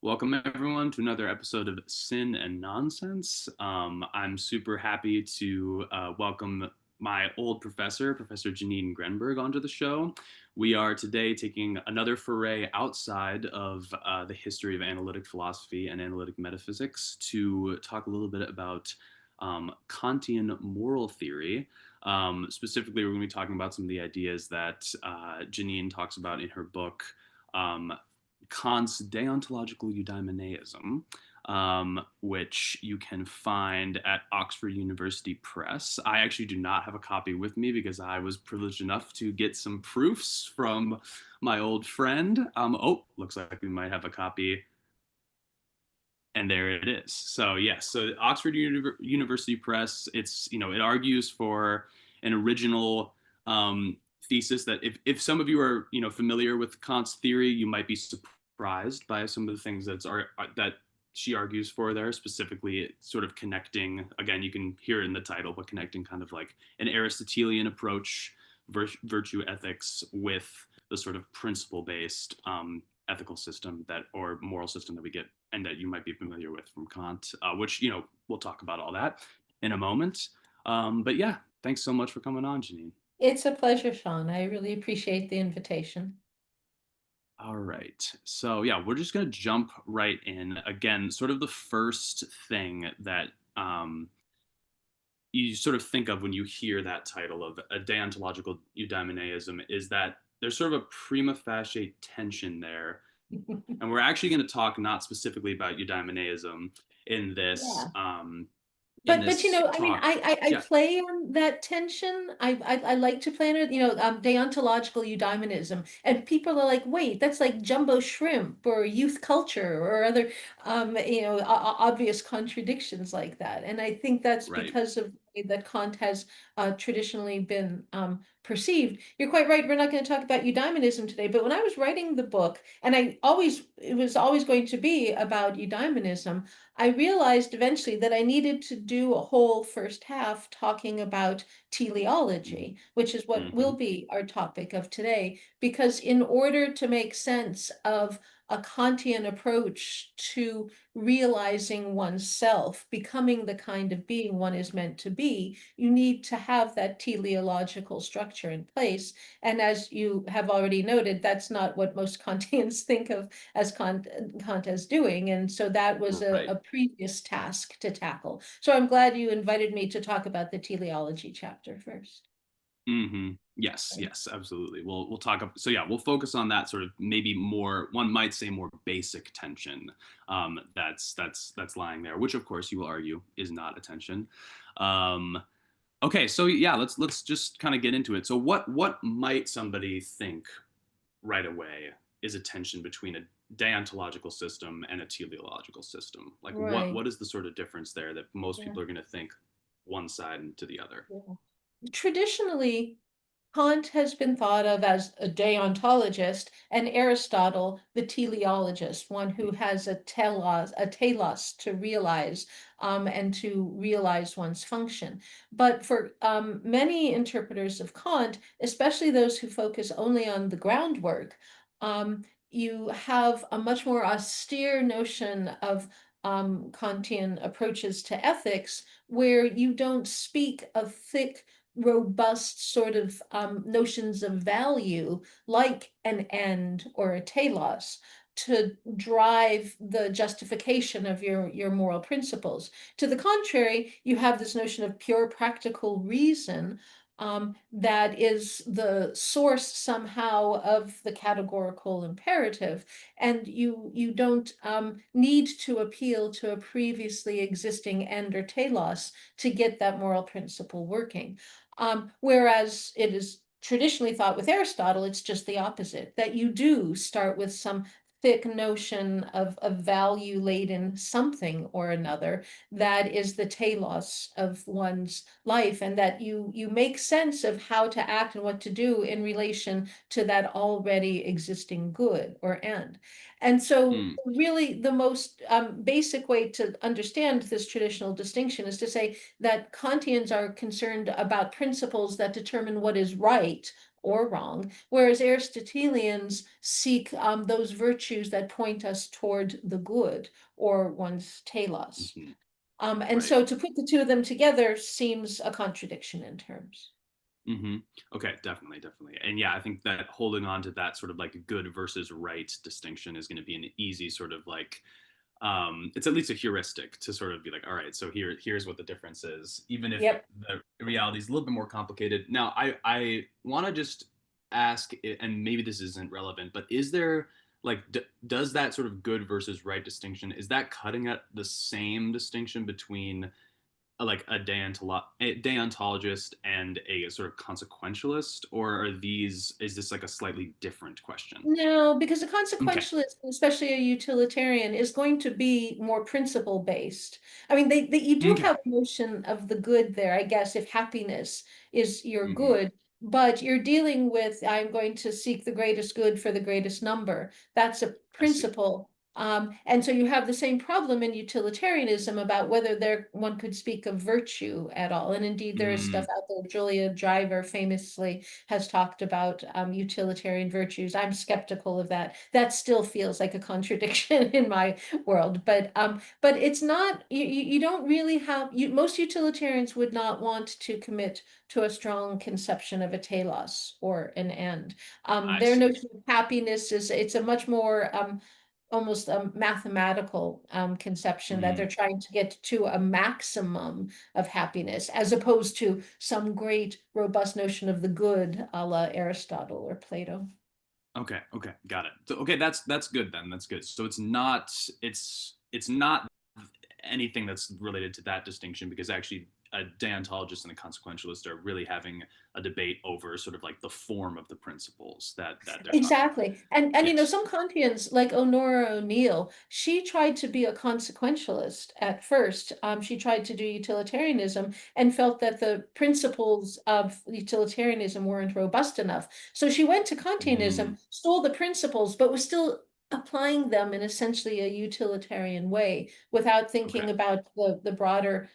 Welcome, everyone, to another episode of Sin and Nonsense. I'm super happy to welcome my old professor, Professor Jeanine Grenberg, onto the show. We are today taking another foray outside of the history of analytic philosophy and analytic metaphysics to talk a little bit about Kantian moral theory. Specifically, we're going to be talking about some of the ideas that Jeanine talks about in her book. Kant's Deontological Eudaemonism, which you can find at Oxford University Press. I actually do not have a copy with me because I was privileged enough to get some proofs from my old friend. Looks like we might have a copy. And there it is. So yes, so Oxford University Press. It argues for an original thesis that if some of you are familiar with Kant's theory, you might be surprised by some of the things that she argues for there. Specifically, sort of connecting. Again, you can hear it in the title, but connecting kind of like an Aristotelian approach, virtue ethics, with the sort of principle-based ethical system or moral system that we get and that you might be familiar with from Kant, which we'll talk about all that in a moment. But yeah, thanks so much for coming on, Jeanine. It's a pleasure, Sean. I really appreciate the invitation. All right. So yeah, we're just gonna jump right in. Again, sort of the first thing that you sort of think of when you hear that title of a deontological eudaimonism is that there's sort of a prima facie tension there. And we're actually going to talk not specifically about eudaimonism in this Yeah. um, in But this I mean, talk. I Yeah, play on that tension. I like to play on it, deontological eudaimonism. And people are like, wait, that's like jumbo shrimp or youth culture or other obvious contradictions like that. And I think that's right. because of the way that Kant has traditionally been perceived. You're quite right. We're not going to talk about eudaimonism today, but when I was writing the book, and it was always going to be about eudaimonism. I realized eventually that I needed to do a whole first half talking about teleology, which is what Mm-hmm. will be our topic of today, because in order to make sense of a Kantian approach to realizing oneself, becoming the kind of being one is meant to be, you need to have that teleological structure in place. And as you have already noted, that's not what most Kantians think of as Kant as doing. And so that was Right. a previous task to tackle. So I'm glad you invited me to talk about the teleology chapter first. Mm-hmm. Yes, yes, absolutely. We'll talk. So yeah, we'll focus on that sort of maybe more. One might say more basic tension that's lying there, which of course you will argue is not a tension. Um, okay, so yeah, let's just kind of get into it. So what might somebody think right away is a tension between a deontological system and a teleological system? Like Right. what is the sort of difference there that most Yeah. people are going to think one side and to the other? Yeah. Traditionally, Kant has been thought of as a deontologist, and Aristotle, the teleologist, one who has a telos to realize and to realize one's function. But for many interpreters of Kant, especially those who focus only on the groundwork, you have a much more austere notion of Kantian approaches to ethics, where you don't speak of thick robust sort of notions of value, like an end or a telos, to drive the justification of your moral principles. To the contrary, you have this notion of pure practical reason that is the source somehow of the categorical imperative, and you don't need to appeal to a previously existing end or telos to get that moral principle working. Whereas it is traditionally thought with Aristotle, it's just the opposite, that you do start with some thick notion of a value laden something or another that is the telos of one's life, and that you make sense of how to act and what to do in relation to that already existing good or end. And so Mm, really the most basic way to understand this traditional distinction is to say that Kantians are concerned about principles that determine what is right or wrong, whereas Aristotelians seek those virtues that point us toward the good or one's telos. Hmm. And Right. so to put the two of them together seems a contradiction in terms. Hmm. Okay, definitely, definitely. And yeah, I think that holding on to that sort of like good versus right distinction is going to be an easy sort of like it's at least a heuristic to sort of be like, all right, so here's what the difference is, even if Yep. the reality is a little bit more complicated. Now, I want to just ask, and maybe this isn't relevant, but is there like does that sort of good versus right distinction, is that cutting at the same distinction between like a deontologist and a sort of consequentialist, or are these is this like a slightly different question? No, because a Okay. consequentialist, especially a utilitarian, is going to be more principle based. I mean, you do Okay. have a notion of the good there, I guess, if happiness is your Hmm. good, but you're dealing with, I'm going to seek the greatest good for the greatest number. That's a I see. principle. And so you have the same problem in utilitarianism about whether there one could speak of virtue at all. And indeed, there is stuff Mm, out there. Julia Driver famously has talked about utilitarian virtues. I'm skeptical of that. That still feels like a contradiction in my world. But it's not. You don't really have. Most utilitarians would not want to commit to a strong conception of a telos or an end. I Their see. notion of happiness is it's a much more almost a mathematical conception that they're Mm, trying to get to a maximum of happiness, as opposed to some great robust notion of the good, a la Aristotle or Plato. okay, okay, got it. So, okay, that's good then. That's good. So it's not anything that's related to that distinction, because actually a deontologist and a consequentialist are really having a debate over sort of like the form of the principles that they're talking about. Exactly. And Yes. some Kantians, like Honora O'Neill, she tried to be a consequentialist at first. She tried to do utilitarianism and felt that the principles of utilitarianism weren't robust enough. So she went to Mm, Kantianism, stole the principles, but was still applying them in essentially a utilitarian way without okay. thinking about the broader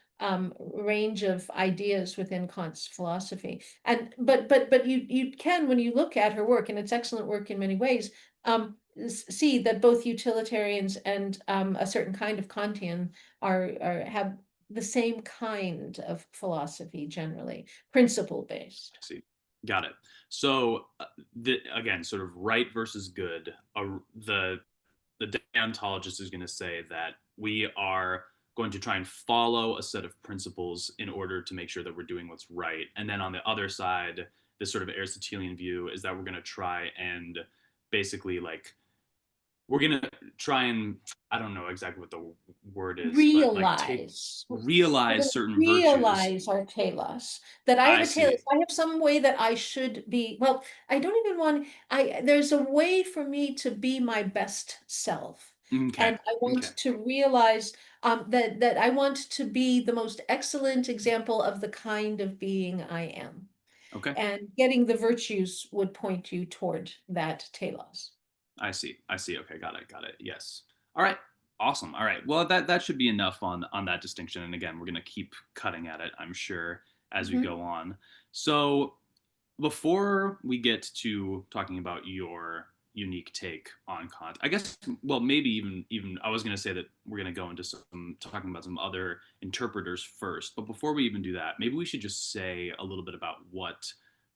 range of ideas within Kant's philosophy. And but you can, when you look at her work, and it's excellent work in many ways, see that both utilitarians and a certain kind of Kantian are have the same kind of philosophy, generally principle based. I see. Got it. So again, sort of right versus good. The deontologist is going to say that we are going to try and follow a set of principles in order to make sure that we're doing what's right. And then on the other side, this sort of Aristotelian view is that we're going to try and basically like we're going to try and I don't know exactly what the word is, but like take Realize. We're realize going to certain virtues. realize our telos. That I have I a telos. see. I have some way that I should be. Well, I don't even want. There's a way for me to be my best self, Okay. and I Okay. want to realize that I want to be the most excellent example of the kind of being I am. Okay. And getting the virtues would point you toward that telos. I see. I see. Okay, got it. Got it. Yes. All right. Awesome. All right. Well, that should be enough on that distinction. And again, we're going to keep cutting at it, I'm sure, as we Mhm. go on. So, before we get to talking about your unique take on Kant, I guess, well, maybe even I was going to say that we're going to go into some talking about some other interpreters first. But before we even do that, maybe we should just say a little bit about what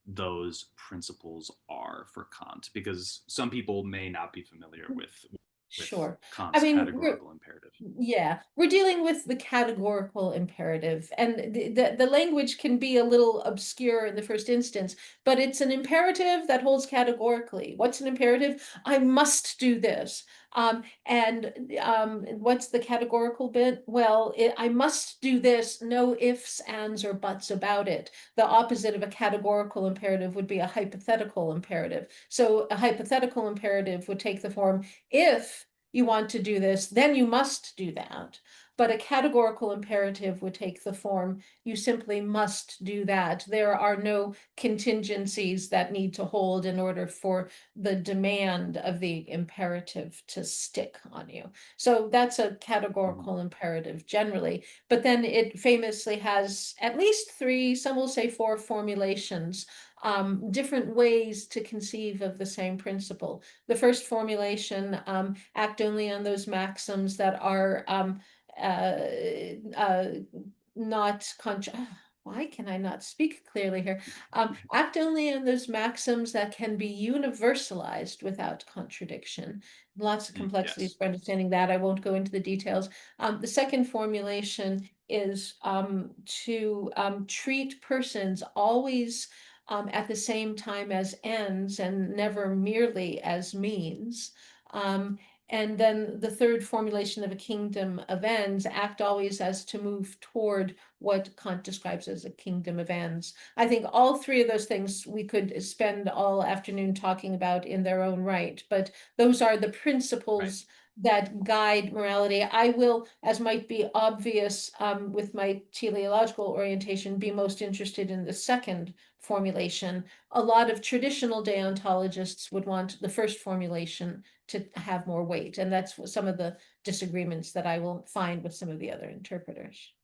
those principles are for Kant, because some people may not be familiar with Sure. I Kant's mean, categorical imperative. yeah, we're dealing with the categorical imperative, and the language can be a little obscure in the first instance, but it's an imperative that holds categorically. What's an imperative? I must do this. And what's the categorical bit? Well, I must do this, no ifs, ands, or buts about it. The opposite of a categorical imperative would be a hypothetical imperative. So a hypothetical imperative would take the form, if you want to do this, then you must do that. but a categorical imperative would take the form, you simply must do that. There are no contingencies that need to hold in order for the demand of the imperative to stick on you. So that's a Mhm. categorical imperative generally. But then it famously has at least three, some will say four formulations, different ways to conceive of the same principle. The first formulation, act only on those maxims that are uh, uh, not why can I not speak clearly here? Act only on those maxims that can be universalized without contradiction. Lots of complexities Yes. for understanding that. I won't go into the details. The second formulation is to treat persons always at the same time as ends and never merely as means. Um, and then the third formulation of a kingdom of ends, act always as to move toward what Kant describes as a kingdom of ends. I think all three of those things we could spend all afternoon talking about in their own right, but those are the Right. principles that guide morality. I will, as might be obvious with my teleological orientation, be most interested in the second formulation. A lot of traditional deontologists would want the first formulation to have more weight, and that's some of the disagreements that I will find with some of the other interpreters.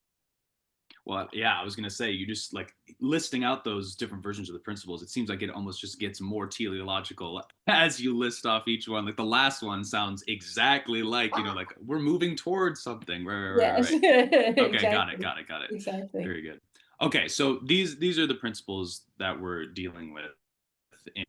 Well, yeah, I was gonna say you just like listing out those different versions of the principles. It seems like it almost just gets more teleological as you list off each one. Like the last one sounds exactly like like we're moving towards something. Right, right, right, right. Yes, Right. Okay, got it, exactly, got it, got it. exactly. Very good. Okay, so these are the principles that we're dealing with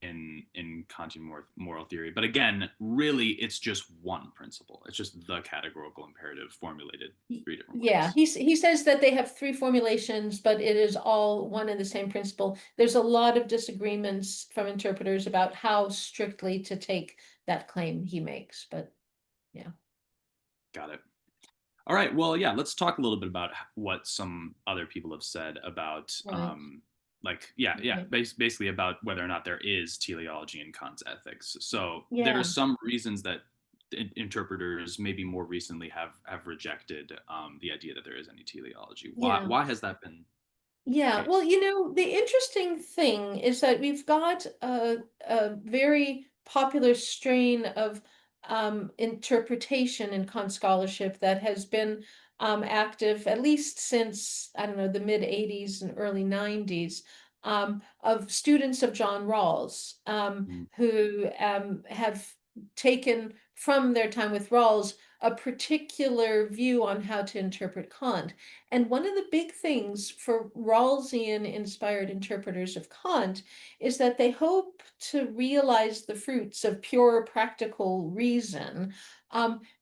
in Kantian moral theory. But again, really, it's just one principle. It's just the categorical imperative formulated three different Yeah, ways. he says that they have three formulations, but it is all one and the same principle. There's a lot of disagreements from interpreters about how strictly to take that claim he makes, but yeah. Got it. All right. Well, yeah, let's talk a little bit about what some other people have said about, Right, right. basically about whether or not there is teleology in Kant's ethics. So there are Yeah, some reasons that interpreters maybe more recently have rejected the idea that there is any teleology. yeah. Why has that been the Yeah, well, case? the interesting thing is that we've got a very popular strain of interpretation in Kant scholarship that has been active at least since, I don't know, the mid 80s and early 90s, of students of John Rawls Mm, who have taken from their time with Rawls a particular view on how to interpret Kant. And one of the big things for Rawlsian inspired interpreters of Kant is that they hope to realize the fruits of pure practical reason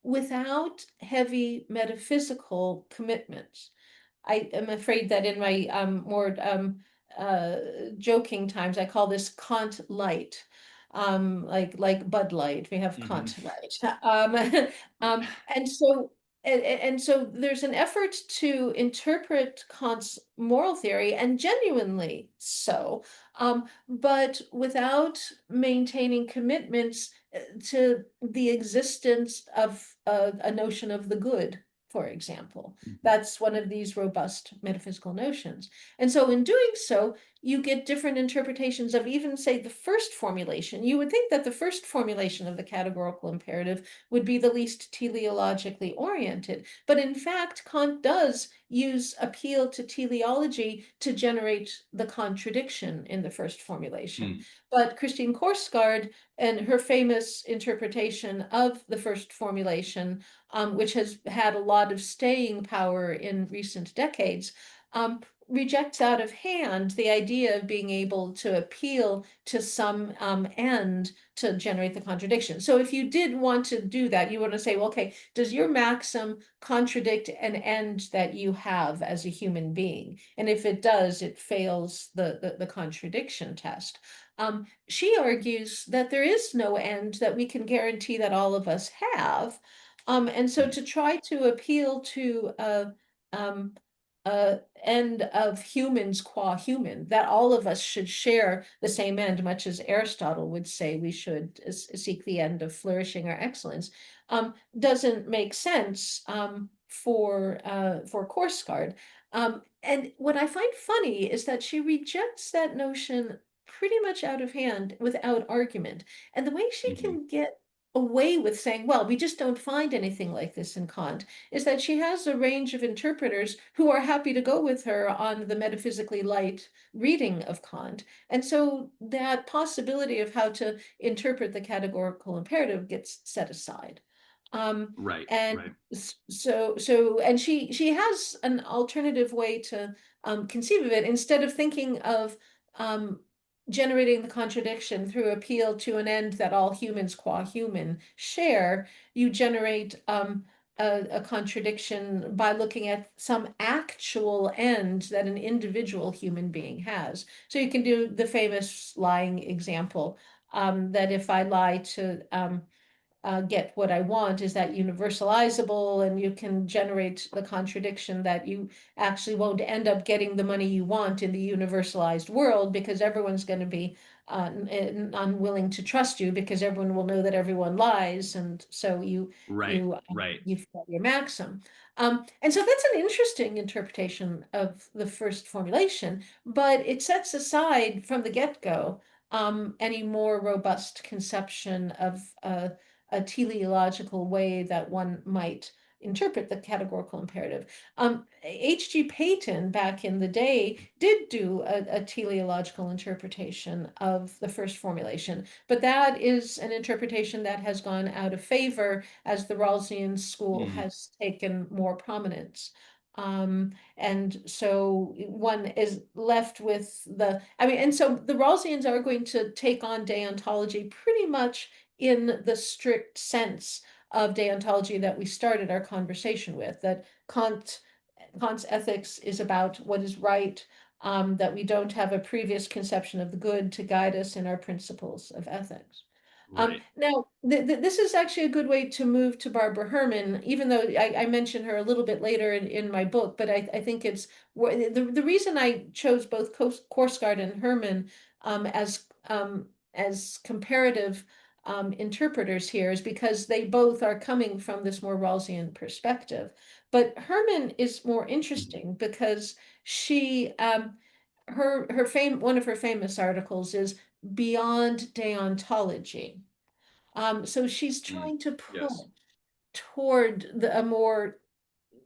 without heavy metaphysical commitments. I am afraid that in my more uh, joking times, I call this Kant light. Like Bud Light, we have mhm. Kant Light. And so and so there's an effort to interpret Kant's moral theory, and genuinely so, but without maintaining commitments to the existence of a notion of the good, for example. Mhm. That's one of these robust metaphysical notions. And so in doing so, you get different interpretations of even, say, the first formulation. You would think that the first formulation of the categorical imperative would be the least teleologically oriented. But in fact, Kant does use appeal to teleology to generate the contradiction in the first formulation. Mm, But Christine Korsgaard and her famous interpretation of the first formulation, which has had a lot of staying power in recent decades, um, rejects out of hand the idea of being able to appeal to some end to generate the contradiction. So if you did want to do that, you want to say, well, okay, does your maxim contradict an end that you have as a human being? And if it does, it fails the contradiction test. She argues that there is no end that we can guarantee that all of us have. And so mm, to try to appeal to um, end of humans qua human, that all of us should share the same end, much as Aristotle would say we should seek the end of flourishing or excellence, doesn't make sense. for course guard. And what I find funny is that she rejects that notion pretty much out of hand without argument. And the way she Hmm. can get away with saying, well, we just don't find anything like this in Kant, is that she has a range of interpreters who are happy to go with her on the metaphysically light reading of Kant. And so that possibility of how to interpret the categorical imperative gets set aside. Um, Right, and right, and she has an alternative way to conceive of it instead of thinking of um, generating the contradiction through appeal to an end that all humans qua human share. You generate a contradiction by looking at some actual end that an individual human being has. So you can do the famous lying example that if I lie to get what I want, is that universalizable? And you can generate the contradiction that you actually won't end up getting the money you want in the universalized world because everyone's going to be unwilling to trust you because everyone will know that everyone lies, and so right, right. you fail your maxim. And so that's an interesting interpretation of the first formulation, but it sets aside from the get-go any more robust conception of a teleological way that one might interpret the categorical imperative. H.G. Peyton, back in the day, did do a teleological interpretation of the first formulation, but that is an interpretation that has gone out of favor as the Rawlsian school Mm, has taken more prominence. And so one is left with and so the Rawlsians are going to take on deontology pretty much in the strict sense of deontology that we started our conversation with, that Kant's ethics is about what is right, that we don't have a previous conception of the good to guide us in our principles of ethics. right. Now, this is actually a good way to move to Barbara Herman, even though I mentioned her a little bit later in my book, but I think it's the reason I chose both Korsgaard and Herman as comparative interpreters here is because they both are coming from this more Rawlsian perspective. But Herman is more Hmm. interesting because she her one of her famous articles is Beyond Deontology. So she's Mm, trying to push yes. toward a more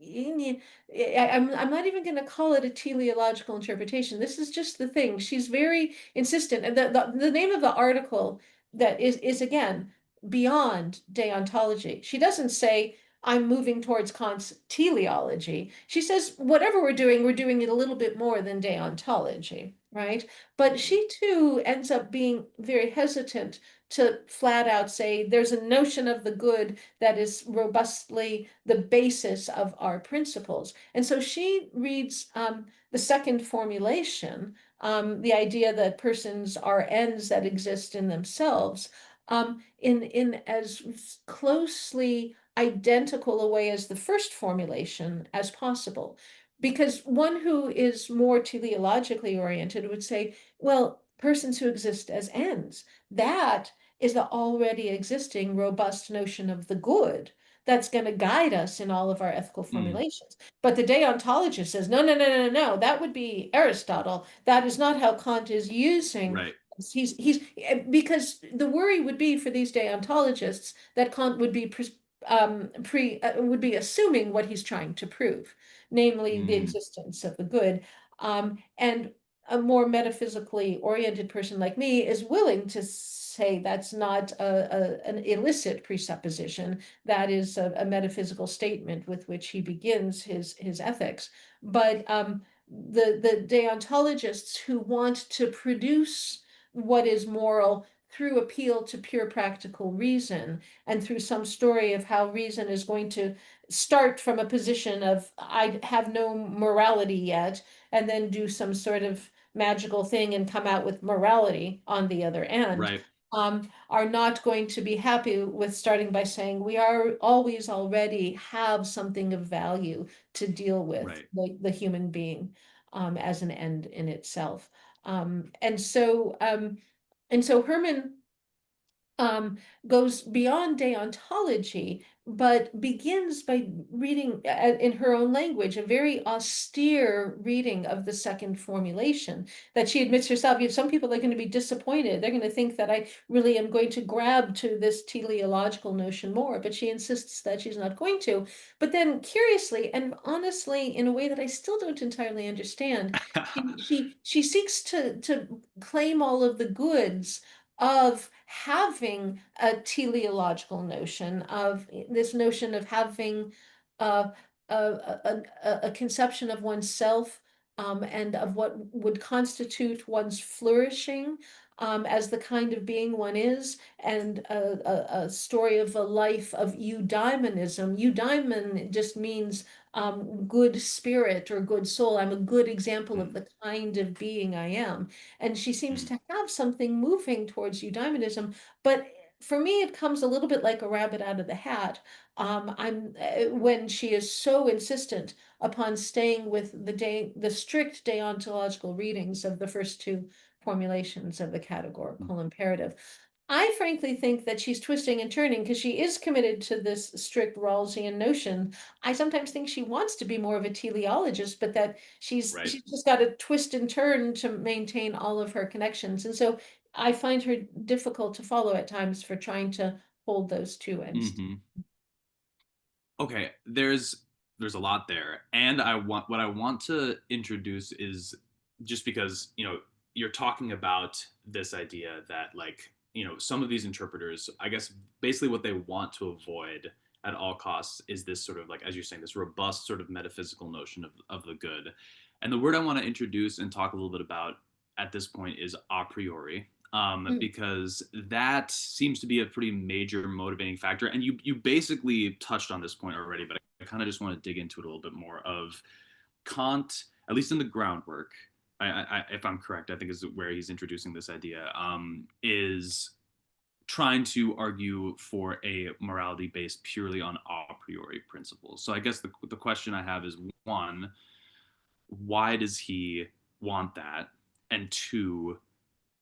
I'm not even going to call it a teleological interpretation. This is just the thing. She's very insistent. And the name of the article that is again beyond deontology. She doesn't say I'm moving towards Kant's teleology. She says whatever we're doing it a little bit more than deontology, right? But Hmm. she too ends up being very hesitant to flat out say there's a notion of the good that is robustly the basis of our principles. And so she reads the second formulation, the idea that persons are ends that exist in themselves, in as closely identical a way as the first formulation as possible. Because one who is more teleologically oriented would say, well, persons who exist as ends, that is the already existing robust notion of the good that's going to guide us in all of our ethical Mm, formulations. But the deontologist says, no, no, no, no, no, that would be Aristotle. That is not how Kant is using. right. He's because the worry would be for these deontologists that Kant would be would be assuming what he's trying to prove, namely the Mm, existence of the good. And a more metaphysically oriented person like me is willing to say that's not an illicit presupposition. That is a metaphysical statement with which he begins his ethics. But the deontologists who want to produce what is moral through appeal to pure practical reason and through some story of how reason is going to start from a position of I have no morality yet, and then do some sort of magical thing and come out with morality on the other end, right, are not going to be happy with starting by saying we are always already have something of value to deal with right. the human being as an end in itself. And so Herman um, goes beyond deontology, but begins by reading in her own language a very austere reading of the second formulation that she admits herself. You know, some people are going to be disappointed. They're going to think that I really am going to grab to this teleological notion more, but she insists that she's not going to. But then, curiously and honestly, in a way that I still don't entirely understand, she seeks to claim all of the goods of having a teleological notion, of this notion of having uh, a conception of oneself, and of what would constitute one's flourishing, as the kind of being one is, and a story of a life of eudaemonism. Eudaimon just means good spirit or good soul. I'm a good example of Mm, the kind of being I am. And she seems mm, to have something moving towards eudaimonism, but for me, it comes a little bit like a rabbit out of the hat. I'm When she is so insistent upon staying with the strict deontological readings of the first two formulations of the mm. categorical imperative. I frankly think that she's twisting and turning because she is committed to this strict Rawlsian notion. I sometimes think she wants to be more of a teleologist, but that Right. she's just got to twist and turn to maintain all of her connections. And so I find her difficult to follow at times for trying to hold those two ends. Hmm. Okay, there's a lot there, and I want what I want to introduce is just because you're talking about this idea that some of these interpreters, I guess basically what they want to avoid at all costs is this sort of, like, as you're saying, this robust sort of metaphysical notion of the good. And the word I want to introduce and talk a little bit about at this point is a priori, Mm. because that seems to be a pretty major motivating factor. And you basically touched on this point already, but I kind of just want to dig into it a little bit more. Of Kant, at least in the groundwork, if I'm correct, I think is where he's introducing this idea, is trying to argue for a morality based purely on a priori principles. So I guess the question I have is, one, why does he want that? And two,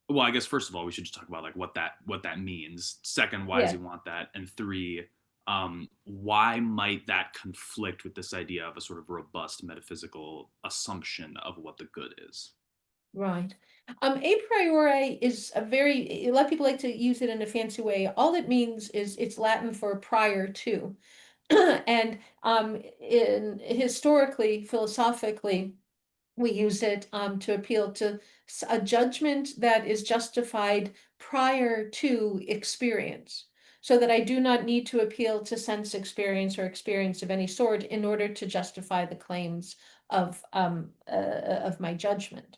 well, I guess first of all, we should just talk about like what that means. Second, why does Yeah, he want that? And three, why might that conflict with this idea of a sort of robust metaphysical assumption of what the good is? right. A priori is a lot of people like to use it in a fancy way. All it means is it's Latin for prior to. And historically, philosophically, we use it to appeal to a judgment that is justified prior to experience. So that I do not need to appeal to sense experience or experience of any sort in order to justify the claims of my judgment.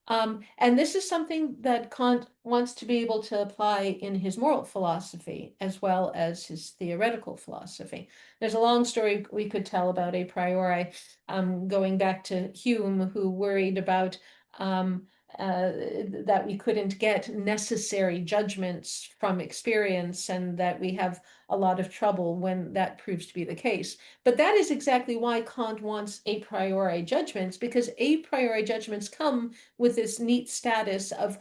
And this is something that Kant wants to be able to apply in his moral philosophy as well as his theoretical philosophy. There's a long story we could tell about a priori, going back to Hume, who worried about um, that we couldn't get necessary judgments from experience, and that we have a lot of trouble when that proves to be the case. But that is exactly why Kant wants a priori judgments, because a priori judgments come with this neat status of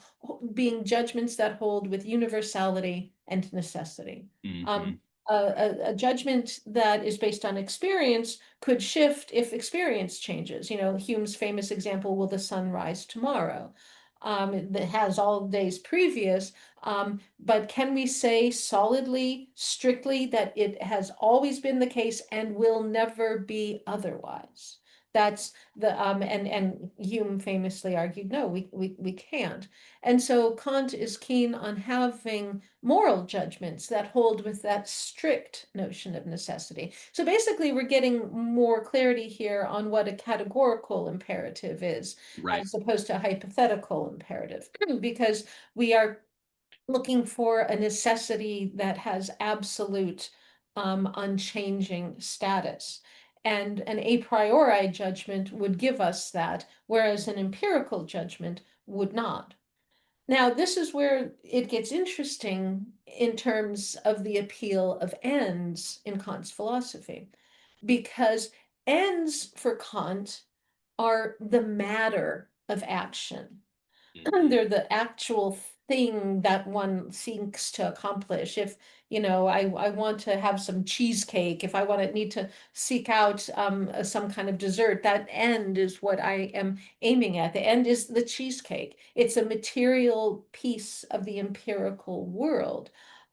being judgments that hold with universality and necessity. Mm-hmm. Um, a judgment that is based on experience could shift if experience changes. You know, Hume's famous example, will the sun rise tomorrow? That has all days previous, but can we say solidly, strictly, that it has always been the case and will never be otherwise? That's and Hume famously argued, no, we can't. And so Kant is keen on having moral judgments that hold with that strict notion of necessity. So basically, we're getting more clarity here on what a categorical imperative is, Right. as opposed to a hypothetical imperative, because we are looking for a necessity that has absolute, unchanging status. And an a priori judgment would give us that, whereas an empirical judgment would not. Now, this is where it gets interesting in terms of the appeal of ends in Kant's philosophy, because ends for Kant are the matter of action. Mm-hmm. They're the actual thing that one seeks to accomplish. If, I want to have some cheesecake, if I want to need to seek out some kind of dessert, that end is what I am aiming at. The end is the cheesecake. It's a material piece of the empirical world.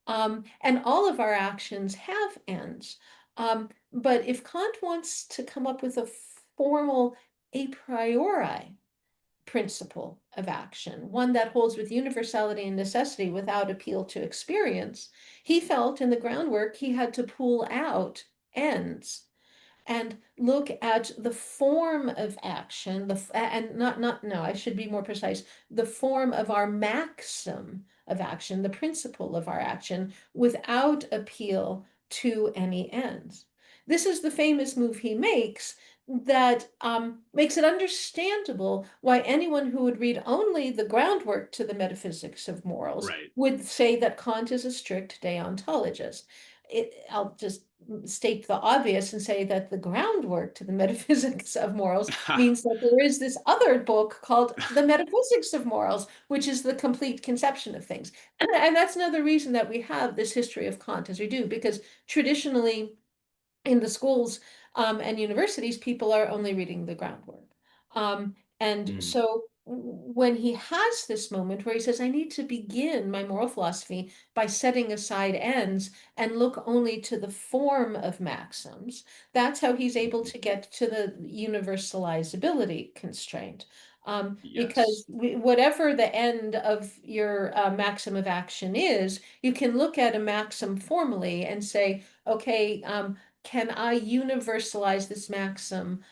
And all of our actions have ends. But if Kant wants to come up with a formal a priori principle of action, one that holds with universality and necessity without appeal to experience, he felt in the groundwork he had to pull out ends and look at the form of action, and not no, I should be more precise, the form of our maxim of action, the principle of our action, without appeal to any ends. This is the famous move he makes that makes it understandable why anyone who would read only the groundwork to the metaphysics of morals Right. would say that Kant is a strict deontologist. I'll just state the obvious and say that the groundwork to the metaphysics of morals means that there is this other book called The Metaphysics of Morals, which is the complete conception of things. And that's another reason that we have this history of Kant as we do, because traditionally in the schools and universities, people are only reading the groundwork. And Mm, so when he has this moment where he says, I need to begin my moral philosophy by setting aside ends and look only to the form of maxims, that's how he's able mhm. to get to the universalizability constraint. Because Yes. whatever the end of your maxim of action is, you can look at a maxim formally and say, okay, can I universalize this maxim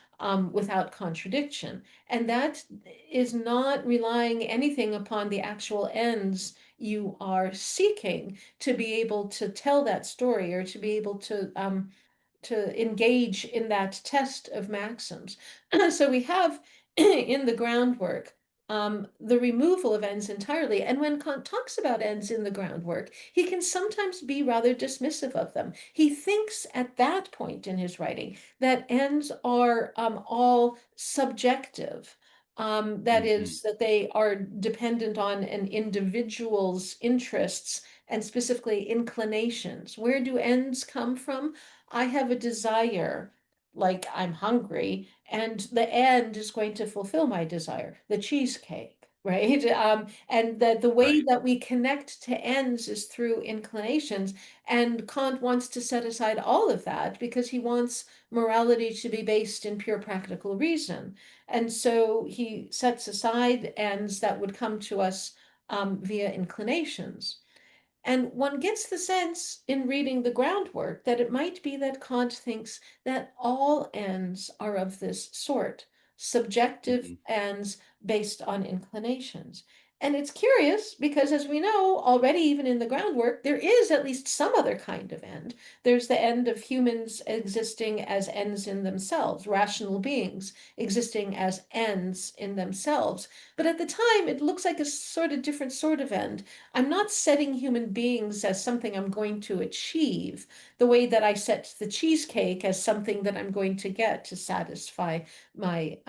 without contradiction? And that is not relying anything upon the actual ends you are seeking to be able to tell that story or to be able to engage in that test of maxims. So we have in the groundwork the removal of ends entirely. And when Kant talks about ends in the groundwork, he can sometimes be rather dismissive of them. He thinks at that point in his writing that ends are all subjective. That Hmm. is, that they are dependent on an individual's interests and specifically inclinations. Where do ends come from? I have a desire, like I'm hungry, and the end is going to fulfill my desire, the cheesecake, right? And that the way Right. that we connect to ends is through inclinations. And Kant wants to set aside all of that because he wants morality to be based in pure practical reason. And so he sets aside ends that would come to us via inclinations. And one gets the sense in reading the groundwork that it might be that Kant thinks that all ends are of this sort, subjective Hmm. ends based on inclinations. And it's curious because, as we know already, even in the groundwork, there is at least some other kind of end. There's the end of humans existing as ends in themselves, rational beings existing as ends in themselves. But at the time, it looks like a sort of different sort of end. I'm not setting human beings as something I'm going to achieve, the way that I set the cheesecake as something that I'm going to get to satisfy my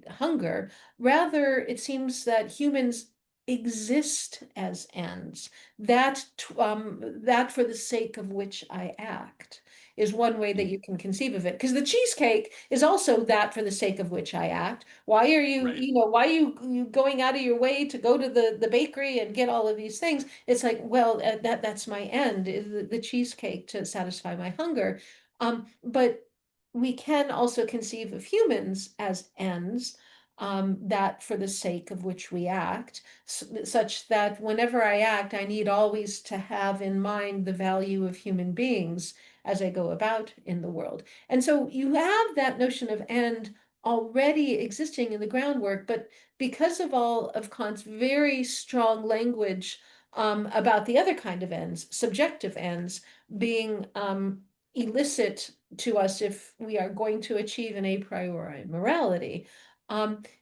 hunger. Rather, it seems that humans exist as ends. That for the sake of which I act is one way that Mm. you can conceive of it. Because the cheesecake is also that for the sake of which I act. Why are you, Right. why are you going out of your way to go to the bakery and get all of these things? It's like, well, that's my end, is the cheesecake to satisfy my hunger. But we can also conceive of humans as ends, that for the sake of which we act, such that whenever I act, I need always to have in mind the value of human beings as I go about in the world. And so you have that notion of end already existing in the groundwork, but because of all of Kant's very strong language about the other kind of ends, subjective ends, being illicit to us if we are going to achieve an a priori morality,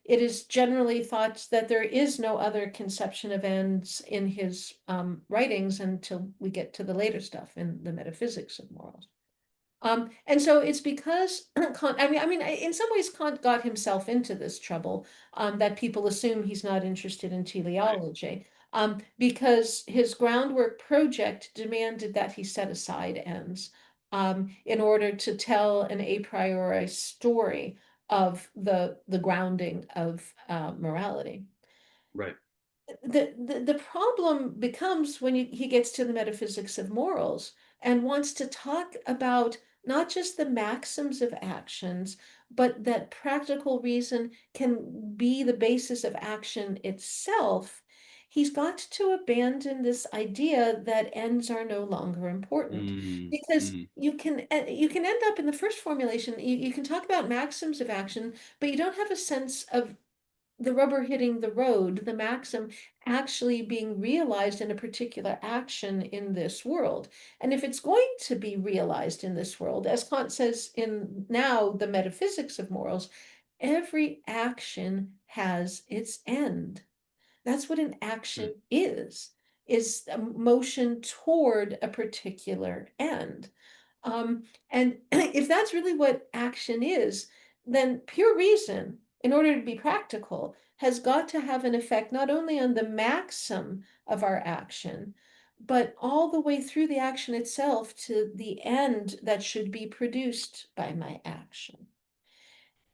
it is generally thought that there is no other conception of ends in his writings until we get to the later stuff in the metaphysics of morals. And so it's because Kant, in some ways, Kant got himself into this trouble, that people assume he's not interested in Right. teleology. because his groundwork project demanded that he set aside ends in order to tell an a priori story of the grounding of morality. Right. The problem becomes when he gets to the metaphysics of morals and wants to talk about not just the maxims of actions, but that practical reason can be the basis of action itself. He's got to abandon this idea that ends are no longer important Mm, because mm, you can end up in the first formulation. You can talk about maxims of action, but you don't have a sense of the rubber hitting the road, the maxim actually being realized in a particular action in this world. And if it's going to be realized in this world, as Kant says in now the metaphysics of morals, every action has its end. That's what an mm, action is a motion toward a particular end. And if that's really what action is, then pure reason, in order to be practical, has got to have an effect not only on the maxim of our action, but all the way through the action itself to the end that should be produced by my action.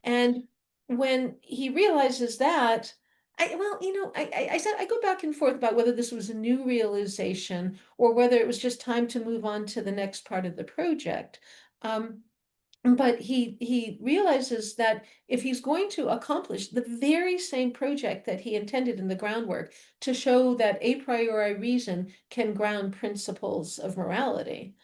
And when he realizes that, I said I go back and forth about whether this was a new realization or whether it was just time to move on to the next part of the project. Um, but he realizes that if he's going to accomplish the very same project that he intended in the groundwork to show that a priori reason can ground principles of morality,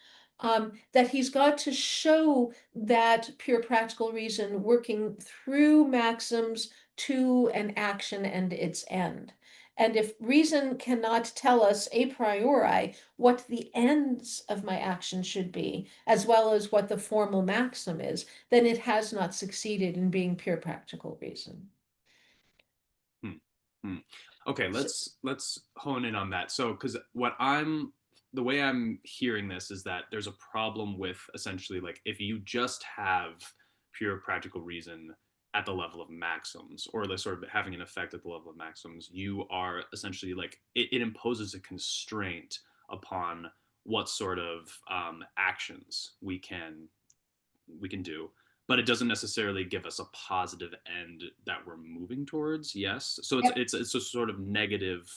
that he's got to show that pure practical reason working through maxims to an action and its end. And if reason cannot tell us a priori what the ends of my action should be, as well as what the formal maxim is, then it has not succeeded in being pure practical reason. mm, mm. Okay, So, let's hone in on that. So, because the way I'm hearing this is that there's a problem with essentially like if you just have pure practical reason at the level of maxims, or like sort of having an effect at the level of maxims, you are essentially like it imposes a constraint upon what sort of actions we can do, but it doesn't necessarily give us a positive end that we're moving towards. Yes, so it's yep, it's it's a sort of negative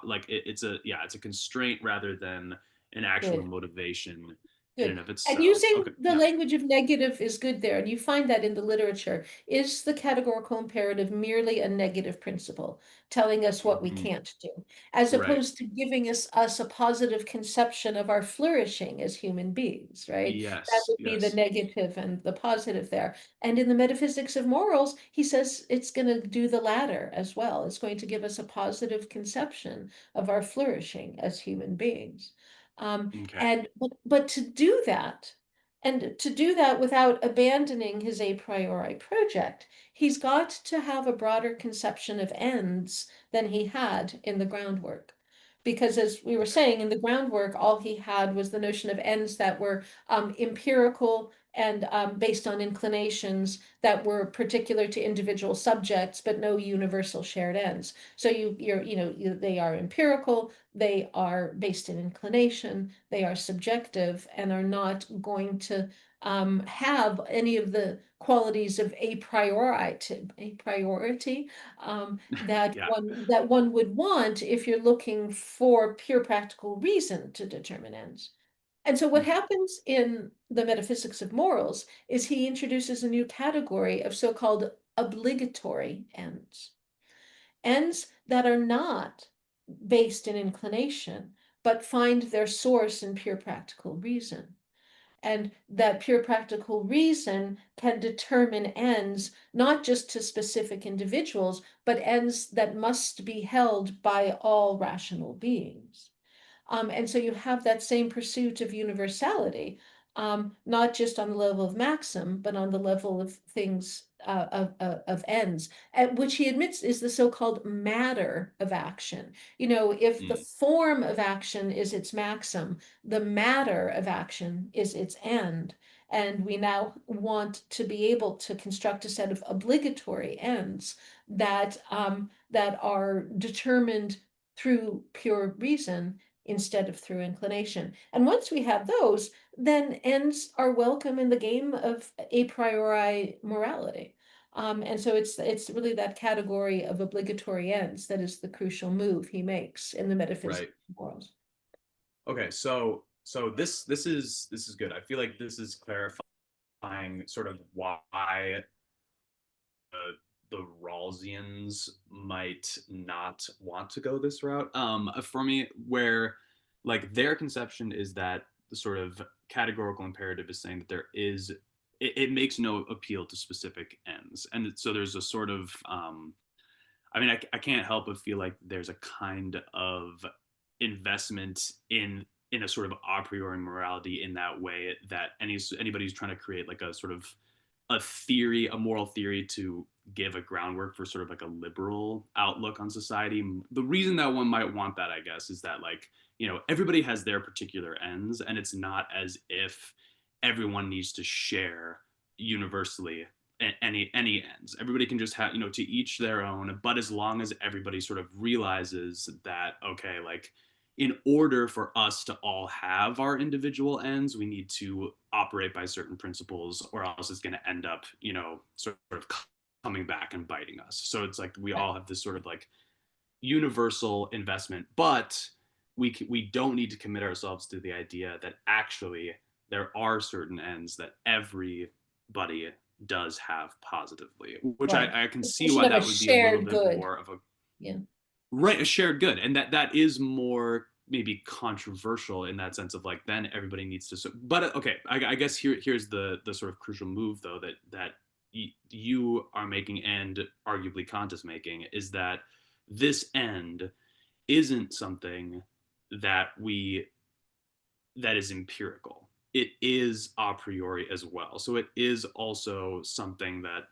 like it's a constraint rather than an actual good. motivation in and Good. of And itself. using Okay, the yeah. language of negative is good there, and you find that in the literature. Is the categorical imperative merely a negative principle, telling us what we Mhm. can't do, as Right. opposed to giving us a positive conception of our flourishing as human beings, right? That Yes, would be the yes. negative and the positive there. And in the metaphysics of morals, he says it's going to do the latter as well. It's going to give us a positive conception of our flourishing as human beings. Okay. But to do that, and to do that without abandoning his a priori project, he's got to have a broader conception of ends than he had in the groundwork. Because as we were Okay. saying, in the groundwork, all he had was the notion of ends that were empirical and based on inclinations that were particular to individual subjects, but no universal shared ends. So they are empirical, they are based in inclination, they are subjective, and are not going to have any of the qualities of a priority Yeah. that one would want if you're looking for pure practical reason to determine ends. And so what Okay. happens in the metaphysics of morals is he introduces a new category of so-called obligatory ends. Ends that are not based in inclination, but find their source in pure practical reason. And that pure practical reason can determine ends, not just to specific individuals, but ends that must be held by all rational beings. And so you have that same pursuit of universality, not just on the level of maxim, but on the level of things of ends, which he admits is the so-called matter of action. If the Mm, form of action is its maxim, the matter of action is its end. And we now want to be able to construct a set of obligatory ends that are determined through pure reason instead of through inclination. And once we have those, then ends are welcome in the game of a priori morality. And so it's really that category of obligatory ends that is the crucial move he makes in the metaphysical Right. morals. Okay. So this is good. I feel like this is clarifying sort of why the Rawlsians might not want to go this route. For me, where like their conception is that the sort of categorical imperative is saying that it makes no appeal to specific ends, and so there's a sort of I mean, I can't help but feel like there's a kind of investment in a sort of a priori morality in that way that anybody who's trying to create like a sort of a theory, a moral theory to give a groundwork for sort of like a liberal outlook on society. The reason that one might want that, I guess, is that like, everybody has their particular ends, and it's not as if everyone needs to share universally any ends. Everybody can just have, to each their own, but as long as everybody sort of realizes that, okay, like in order for us to all have our individual ends, we need to operate by certain principles, or else it's going to end up, sort of coming back and biting us. So it's like we all have this sort of like universal investment, but we don't need to commit ourselves to the idea that actually there are certain ends that everybody does have positively, which Right. I can The see notion why of a that would be a little shared bit good. more of a Yeah. right, a shared good, and that is more maybe controversial in that sense of like then everybody needs to. But okay, I guess here's the sort of crucial move though that you are making and arguably Kant is making is that this end isn't something that is empirical. It is a priori as well. So it is also something that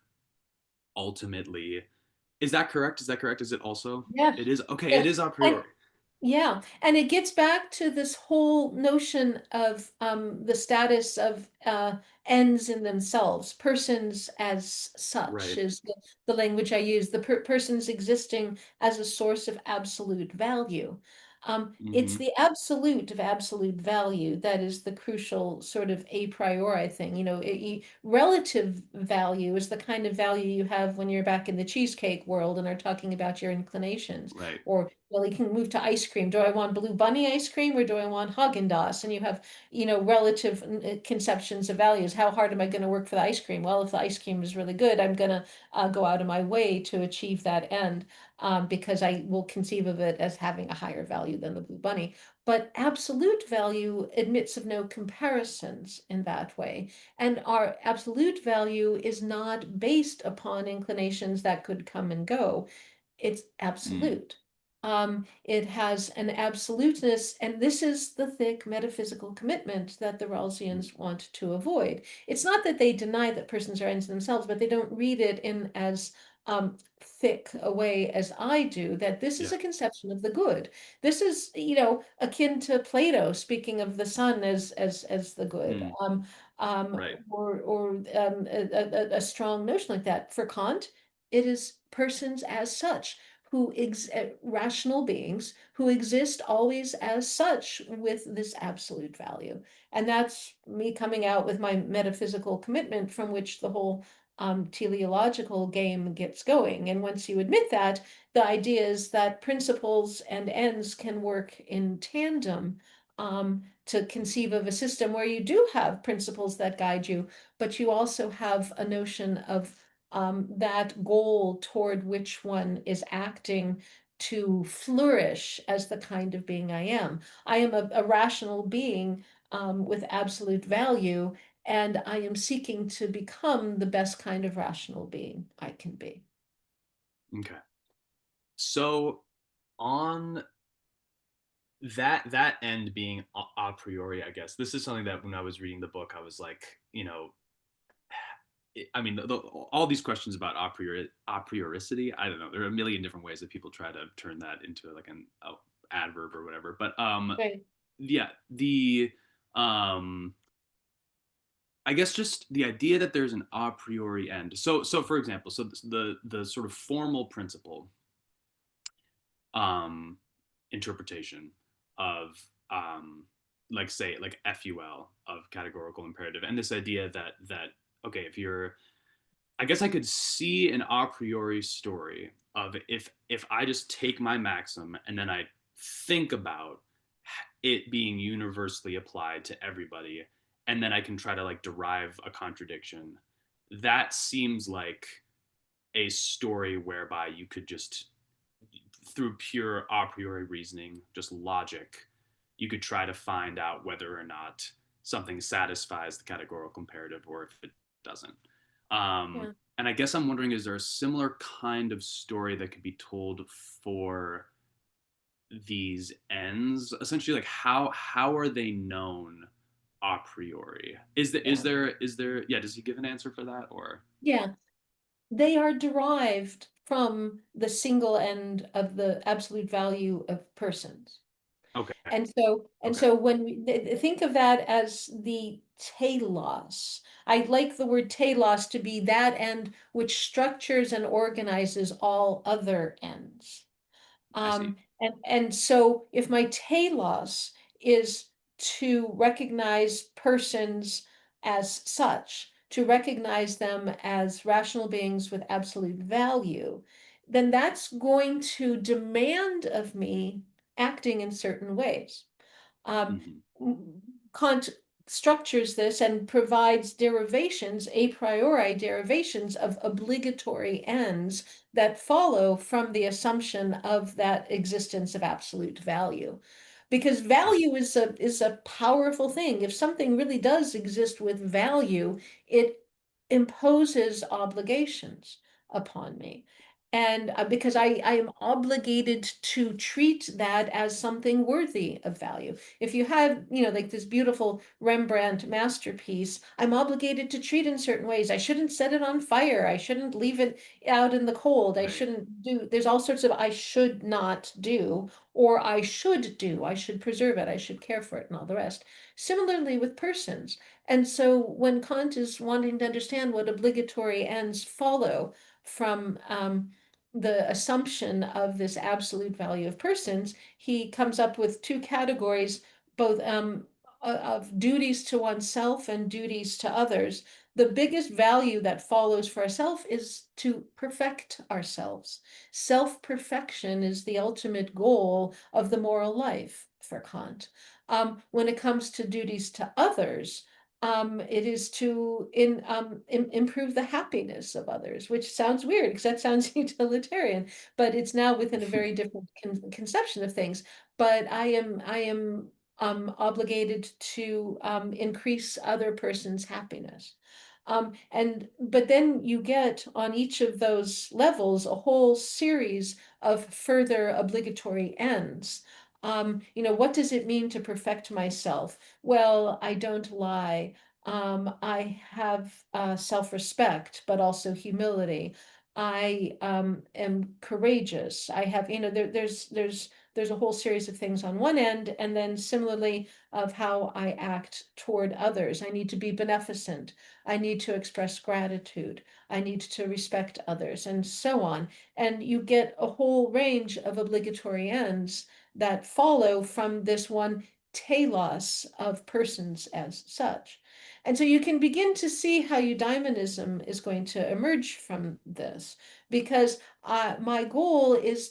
ultimately, is that correct? Is that correct? Is it also? Yeah. It is okay. It Yeah. is a And priori. yeah, and it gets back to this whole notion of the status of ends in themselves, persons as such Right. is the language I use, the persons existing as a source of absolute value. It's Mm-hmm. the absolute of absolute value that is the crucial sort of a priori thing. Relative value is the kind of value you have when you're back in the cheesecake world and are talking about your inclinations. Right. Or well, you can move to ice cream. Do I want Blue Bunny ice cream or do I want Haagen-Dazs? And you have, relative conceptions of values. How hard am I going to work for the ice cream? Well, if the ice cream is really good, I'm going to go out of my way to achieve that end, because I will conceive of it as having a higher value than the Blue Bunny. But absolute value admits of no comparisons in that way. And our absolute value is not based upon inclinations that could come and go. It's Mm. absolute. It has an absoluteness, and this is the thick metaphysical commitment that the Rawlsians want to avoid. It's not that they deny that persons are ends in themselves, but they don't read it in as thick a way as I do, that this is Yeah. a conception of the good. This is, akin to Plato speaking of the sun as the good, Mm. Right. or a strong notion like that. For Kant, it is persons as such rational beings who exist always as such with this absolute value. And that's me coming out with my metaphysical commitment from which the whole teleological game gets going. And once you admit that, the idea is that principles and ends can work in tandem, to conceive of a system where you do have principles that guide you, but you also have a notion of that goal toward which one is acting to flourish as the kind of being I am. I am a rational being with absolute value, and I am seeking to become the best kind of rational being I can be. Okay. So on that end being a priori, I guess this is something that when I was reading the book, I was like, I mean, all these questions about a prioricity. I don't know. There are a million different ways that people try to turn that into like an adverb or whatever. But Right. yeah, um, I guess just the idea that there's an a priori end. So for example, so the sort of formal principle. Um, interpretation of like say like FUL of categorical imperative, and this idea that okay, if you're, I guess I could see an a priori story of if I just take my maxim and then I think about it being universally applied to everybody, and then I can try to like derive a contradiction. That seems like a story whereby you could just, through pure a priori reasoning, just logic, you could try to find out whether or not something satisfies the categorical imperative or if it doesn't. Yeah. And I guess I'm wondering, is there a similar kind of story that could be told for these ends? Essentially, like how are they known a priori? Yeah. Is there yeah? Does he give an answer for that or Yeah. They are derived from the single end of the absolute value of persons. okay And okay so when we think of that as the telos, I like the word telos to be that end which structures and organizes all other ends. I see. And so if my telos is to recognize persons as such, to recognize them as rational beings with absolute value, then that's going to demand of me acting in certain ways. Um, Hmm. Kant structures this and provides derivations, a priori derivations of obligatory ends that follow from the assumption of that existence of absolute value. Because value is a powerful thing. If something really does exist with value, it imposes obligations upon me. And because I am obligated to treat that as something worthy of value. If you have, like this beautiful Rembrandt masterpiece, I'm obligated to treat it in certain ways. I shouldn't set it on fire. I shouldn't leave it out in the cold. I Right. shouldn't do, there's all sorts of I should not do, or I should do. I should preserve it. I should care for it, and all the rest. Similarly with persons. And so when Kant is wanting to understand what obligatory ends follow from the assumption of this absolute value of persons, he comes up with two categories, both of duties to oneself and duties to others. The biggest value that follows for ourselves is to perfect ourselves. Self-perfection is the ultimate goal of the moral life for Kant. When it comes to duties to others, it is to improve the happiness of others, which sounds weird because that sounds utilitarian, but it's now within a very different conception of things. But I am obligated to increase other person's happiness. And but then you get on each of those levels a whole series of further obligatory ends. What does it mean to perfect myself? Well, I don't lie. I have self-respect, but also humility. I am courageous. I have, there's a whole series of things on one end, and then similarly of how I act toward others. I need to be beneficent. I need to express gratitude. I need to respect others, and so on. And you get a whole range of obligatory ends that follow from this one telos of persons as such. And so you can begin to see how eudaimonism is going to emerge from this, because my goal is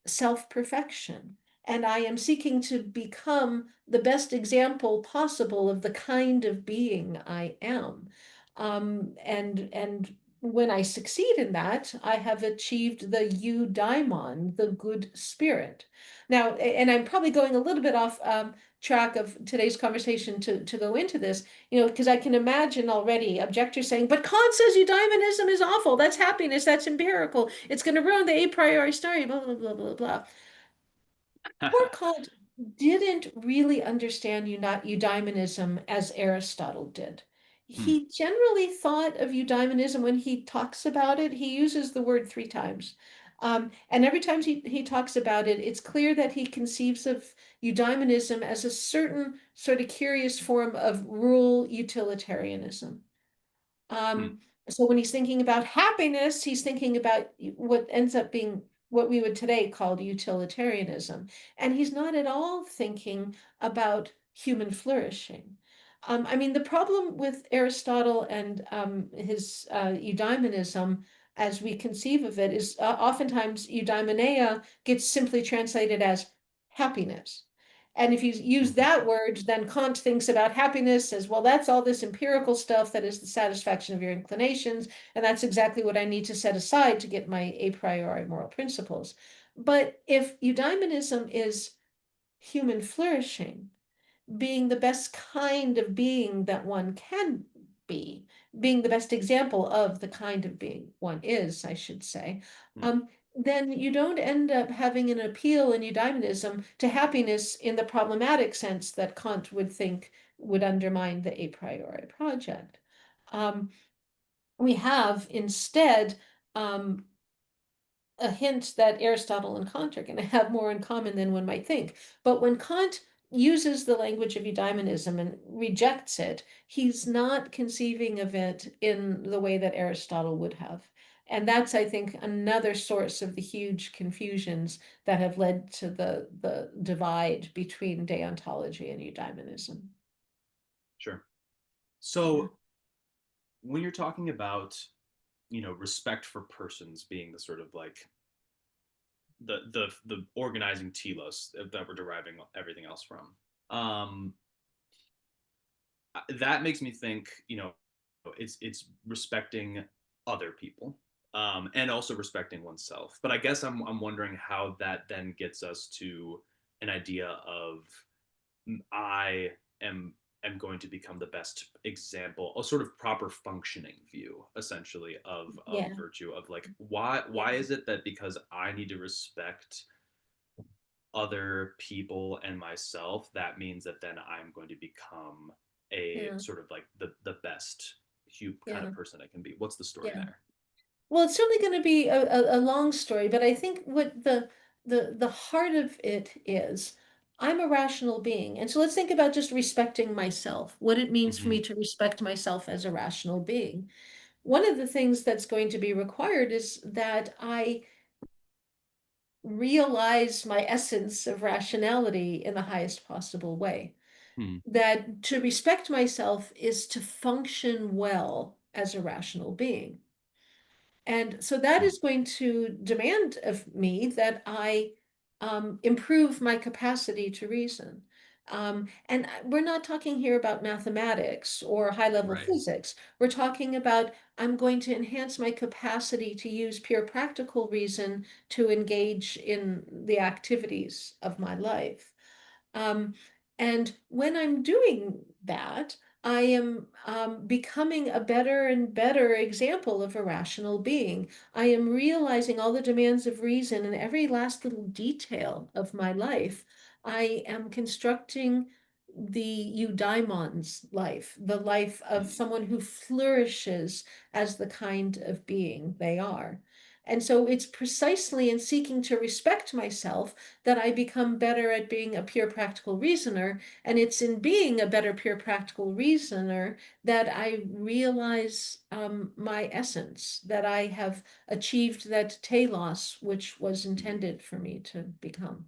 self-perfection. And I am seeking to become the best example possible of the kind of being I am. And when I succeed in that, I have achieved the eudaimon, the good spirit. Now, and I'm probably going a little bit off track of today's conversation to go into this, because I can imagine already objectors saying, but Kant says eudaimonism is awful. That's happiness. That's empirical. It's going to ruin the a priori story, blah, blah, blah, blah, blah. Poor Kant didn't really understand eudaimonism as Aristotle did. Hmm. He generally thought of eudaimonism when he talks about it. He uses the word three times. And every time he talks about it, it's clear that he conceives of eudaimonism as a certain sort of curious form of rural utilitarianism. Hmm. Um, so when he's thinking about happiness, he's thinking about what ends up being what we would today call utilitarianism. And he's not at all thinking about human flourishing. I mean, the problem with Aristotle and his eudaimonism, as we conceive of it, is oftentimes eudaimonia gets simply translated as happiness. And if you use Mhm. that word, then Kant thinks about happiness as, well, that's all this empirical stuff that is the satisfaction of your inclinations. And that's exactly what I need to set aside to get my a priori moral principles. But if eudaimonism is human flourishing, being the best kind of being that one can be, being the best example of the kind of being one is, I should say, Hmm. um, then you don't end up having an appeal in eudaimonism to happiness in the problematic sense that Kant would think would undermine the a priori project. Um, we have instead um, a hint that Aristotle and Kant are going to have more in common than one might think. But when Kant uses the language of eudaimonism and rejects it, he's not conceiving of it in the way that Aristotle would have. And that's, I think, another source of the huge confusions that have led to the divide between deontology and eudaimonism. Sure. Yeah. So when you're talking about, respect for persons being the sort of like the organizing telos that we're deriving everything else from, that makes me think, it's respecting other people, and also respecting oneself. But I guess I'm wondering how that then gets us to an idea of I am am going to become the best example, a sort of proper functioning view, essentially, of Yeah. virtue, of like why Yeah. is it that because I need to respect other people and myself, that means that then I'm going to become a Yeah. sort of like the best kind Yeah. of person I can be. What's the story Yeah. there? Well, it's certainly going to be a long story, but I think what the heart of it is, I'm a rational being. And so let's think about just respecting myself, what it means for Mm-hmm. me to respect myself as a rational being. One of the things that's going to be required is that I realize my essence of rationality in the highest possible way. Hmm. That to respect myself is to function well as a rational being. And so that Hmm. is going to demand of me that I improve my capacity to reason. And we're not talking here about mathematics or high level Right. physics. We're talking about I'm going to enhance my capacity to use pure practical reason to engage in the activities of my life. Um, and when I'm doing that, I am becoming a better and better example of a rational being. I am realizing all the demands of reason in every last little detail of my life. I am constructing the eudaimon's life, the life of Hmm. someone who flourishes as the kind of being they are. And so it's precisely in seeking to respect myself that I become better at being a pure practical reasoner. And it's in being a better pure practical reasoner that I realize my essence, that I have achieved that telos, which was Hmm. intended for me to become.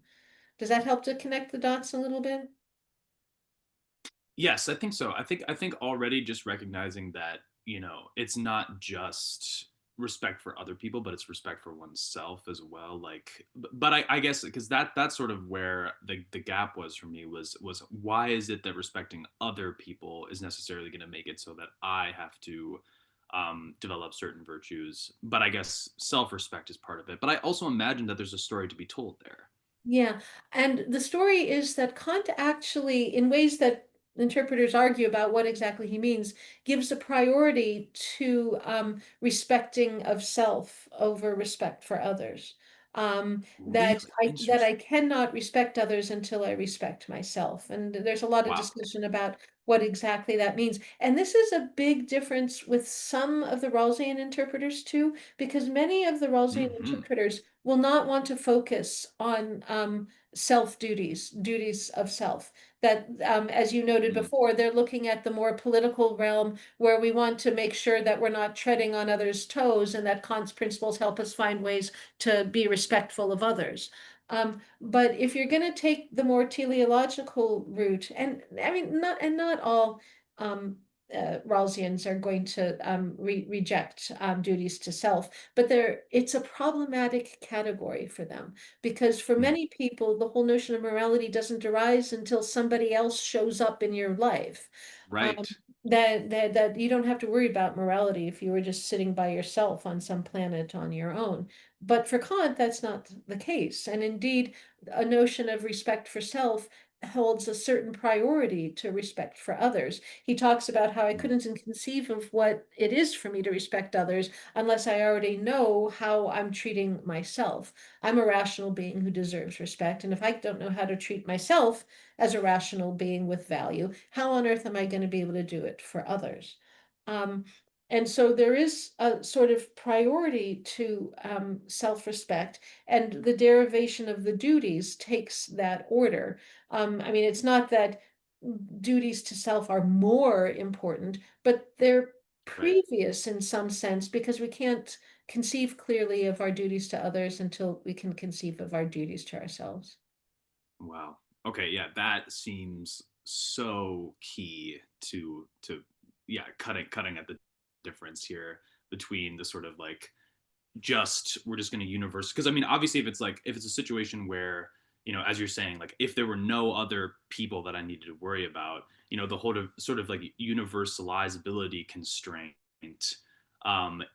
Does that help to connect the dots a little bit? Yes, I think so. I think already just recognizing that, it's not just respect for other people, but it's respect for oneself as well. Like, but I guess because that's sort of where the gap was for me, was why is it that respecting other people is necessarily going to make it so that I have to develop certain virtues? But I guess self-respect is part of it. But I also imagine that there's a story to be told there. Yeah, and the story is that Kant actually, in ways that interpreters argue about what exactly he means, gives a priority to respecting of self over respect for others. Really That I interesting. cannot respect others until I respect myself. And there's a lot of Wow. discussion about what exactly that means. And this is a big difference with some of the Rawlsian interpreters too, because many of the Rawlsian Hmm. interpreters will not want to focus on self duties, duties of self. That, as you noted Mm. before, they're looking at the more political realm where we want to make sure that we're not treading on others' toes and that Kant's principles help us find ways to be respectful of others. But if you're going to take the more teleological route, and I mean, not all Rawlsians are going to reject duties to self, but it's a problematic category for them because for Mm. many people, the whole notion of morality doesn't arise until somebody else shows up in your life. Um, Right. that you don't have to worry about morality if you were just sitting by yourself on some planet on your own. But for Kant, that's not the case. And indeed, a notion of respect for self holds a certain priority to respect for others. He talks about how I Mm. couldn't conceive of what it is for me to respect others unless I already know how I'm treating myself. I'm a rational being who deserves respect. And if I don't know how to treat myself as a rational being with value, how on earth am I going to be able to do it for others? Um, and so there is a sort of priority to self-respect, and the derivation of the duties takes that order. I mean, it's not that duties to self are more important, but they're Right. previous in some sense because we can't conceive clearly of our duties to others until we can conceive of our duties to ourselves. Wow. Okay, yeah, that seems so key to yeah, cutting at the difference here between the sort of like just we're just going to universe because I mean obviously if it's a situation where as you're saying like if there were no other people that I needed to worry about the whole of sort of like universalizability constraint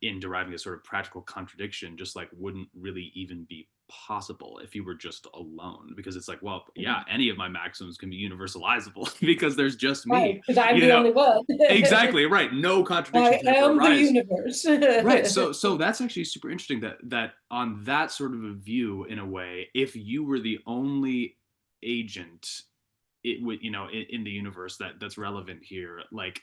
in deriving a sort of practical contradiction just like wouldn't really even be possible if you were just alone because it's like well yeah Mhm. any of my maxims can be universalizable because there's just Right, me because I'm you the know only one. exactly right no contradiction I can ever am the arise. universe. Right. So that's actually super interesting that on that sort of a view in a way, if you were the only agent it would in the universe that's relevant here, like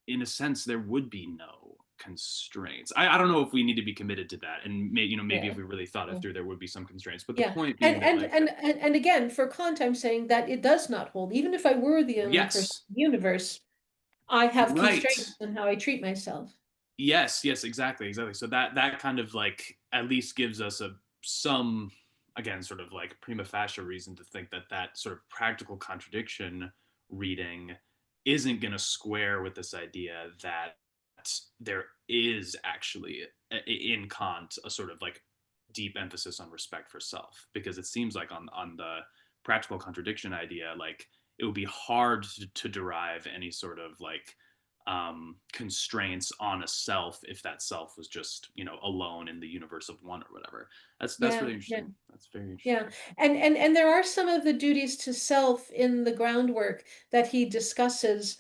in a sense there would be no constraints. I don't know if we need to be committed to that and maybe Yeah. if we really thought it Yeah. through there would be some constraints. But the Yeah. point And being that and like and and again, for Kant, I'm saying that it does not hold. Even if I were the only person yes, in the universe, I have right. constraints on how I treat myself. Yes, exactly. So that kind of like at least gives us a some again sort of like prima facie reason to think that that sort of practical contradiction reading isn't going to square with this idea that there is actually in Kant a sort of like deep emphasis on respect for self because it seems like on the practical contradiction idea like it would be hard to derive any sort of like constraints on a self if that self was just alone in the universe of one or whatever. That's Yeah, really yeah. interesting. That's very Yeah, interesting. and there are some of the duties to self in the groundwork that he discusses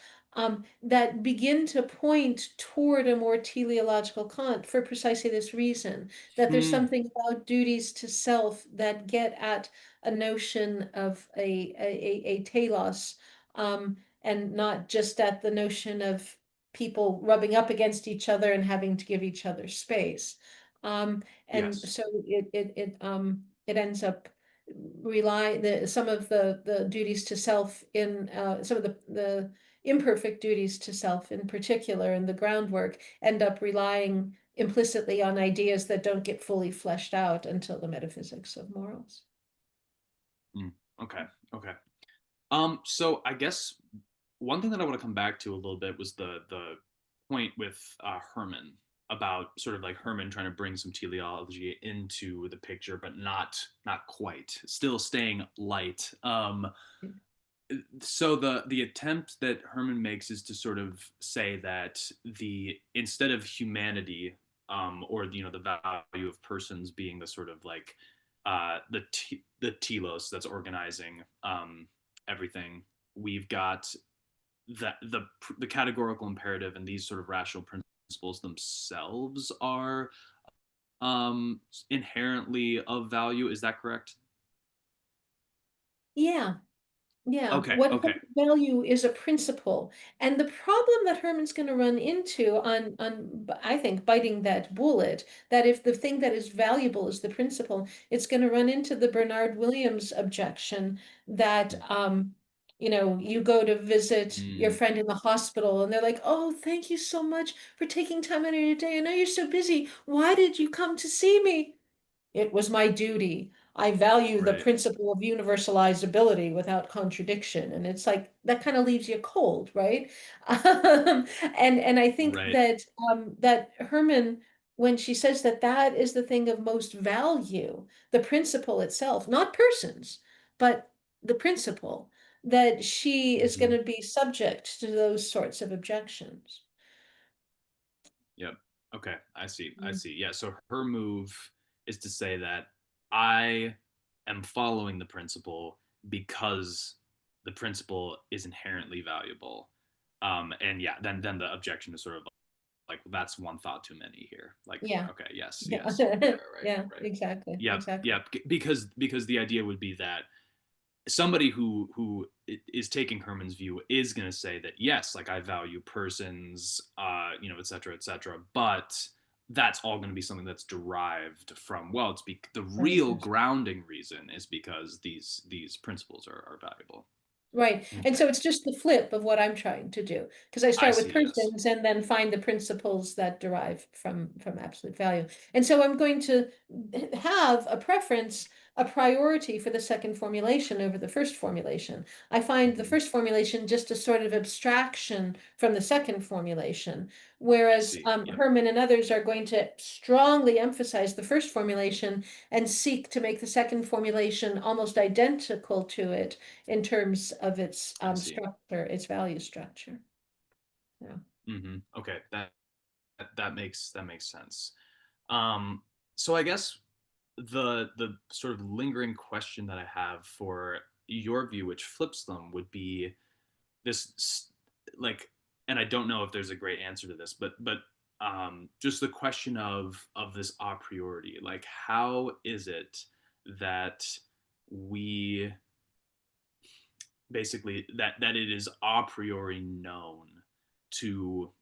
that begin to point toward a more teleological Kant for precisely this reason, that there's Hmm. something about duties to self that get at a notion of a telos, and not just at the notion of people rubbing up against each other and having to give each other space. And Yes. so it ends up some of the duties to self in some of the imperfect duties to self in particular in the groundwork end up relying implicitly on ideas that don't get fully fleshed out until the metaphysics of morals. Mm. Okay. Okay. So I guess one thing that I want to come back to a little bit was the point with Herman about sort of like Herman trying to bring some teleology into the picture, but not quite, still staying light. So the attempt that Herman makes is to sort of say that the instead of humanity or the value of persons being the sort of like the telos that's organizing everything, we've got the categorical imperative and these sort of rational principles themselves are inherently of value. Is that correct? Yeah, yeah. Okay, What okay. value is a principle. And the problem that Herman's going to run into I think, biting that bullet, that if the thing that is valuable is the principle, it's going to run into the Bernard Williams objection that, you go to visit your Mm, friend in the hospital and they're like, oh, thank you so much for taking time out of your day. I know you're so busy. Why did you come to see me? It was my duty. I value the right, principle of universalizability without contradiction. And it's like that kind of leaves you cold, right? And I think right. that Herman, when she says that that is the thing of most value, the principle itself, not persons, but the principle, that she is going Hmm. to be subject to those sorts of objections. Yep. Okay, I see. I Mm. see. Yeah, so her move is to say that I am following the principle because the principle is inherently valuable. And yeah, then the objection is sort of like that's one thought too many here. Like, Yeah. okay, yes, Yeah. yes. Right, Yeah, right. exactly. Yep, Exactly. yep. Because the idea would be that somebody who is taking Herman's view is going to say that yes, like I value persons, et cetera, et cetera, but that's all going to be something that's derived from well, the real grounding reason is because these principles are valuable. Right. And Okay, so it's just the flip of what I'm trying to do. Because I I start with see. Yes. persons and then find the principles that derive from absolute value. And so I'm going to have a preference, a priority for the second formulation over the first formulation. I find the Hmm. first formulation just a sort of abstraction from the second formulation, I whereas see. Yep. Herman and others are going to strongly emphasize the first formulation and seek to make the second formulation almost identical to it in terms of its I see. structure, its value structure. Yeah. Okay, that makes sense. Um, so I guess the sort of lingering question that I have for your view, which flips them, would be this like, and I don't know if there's a great answer to this, but just the question of this a priori, like how is it that we basically that it is a priori known to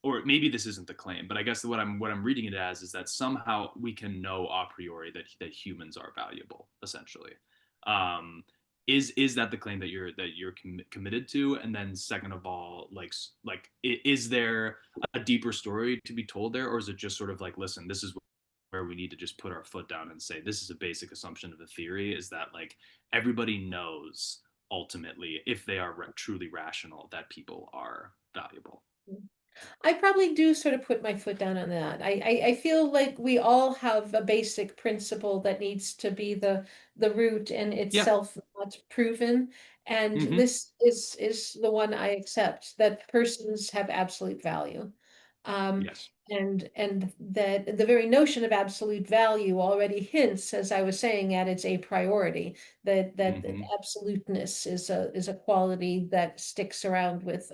or maybe this isn't the claim, but I guess what I'm reading it as is that somehow we can know a priori that humans are valuable, essentially. Um, is that the claim that you're committed to? And then second of all, is there a deeper story to be told there, or is it just sort of like, listen, this is where we need to just put our foot down and say this is a basic assumption of the theory is that like everybody knows ultimately if they are truly rational that people are valuable. I probably do sort of put my foot down on that. I feel like we all have a basic principle that needs to be the root and Yeah. itself not proven. And Hmm. this is the one I accept, that persons have absolute value. Um, Yes. and that the very notion of absolute value already hints, as I was saying, at its a priority, that Hmm. absoluteness is a quality that sticks around with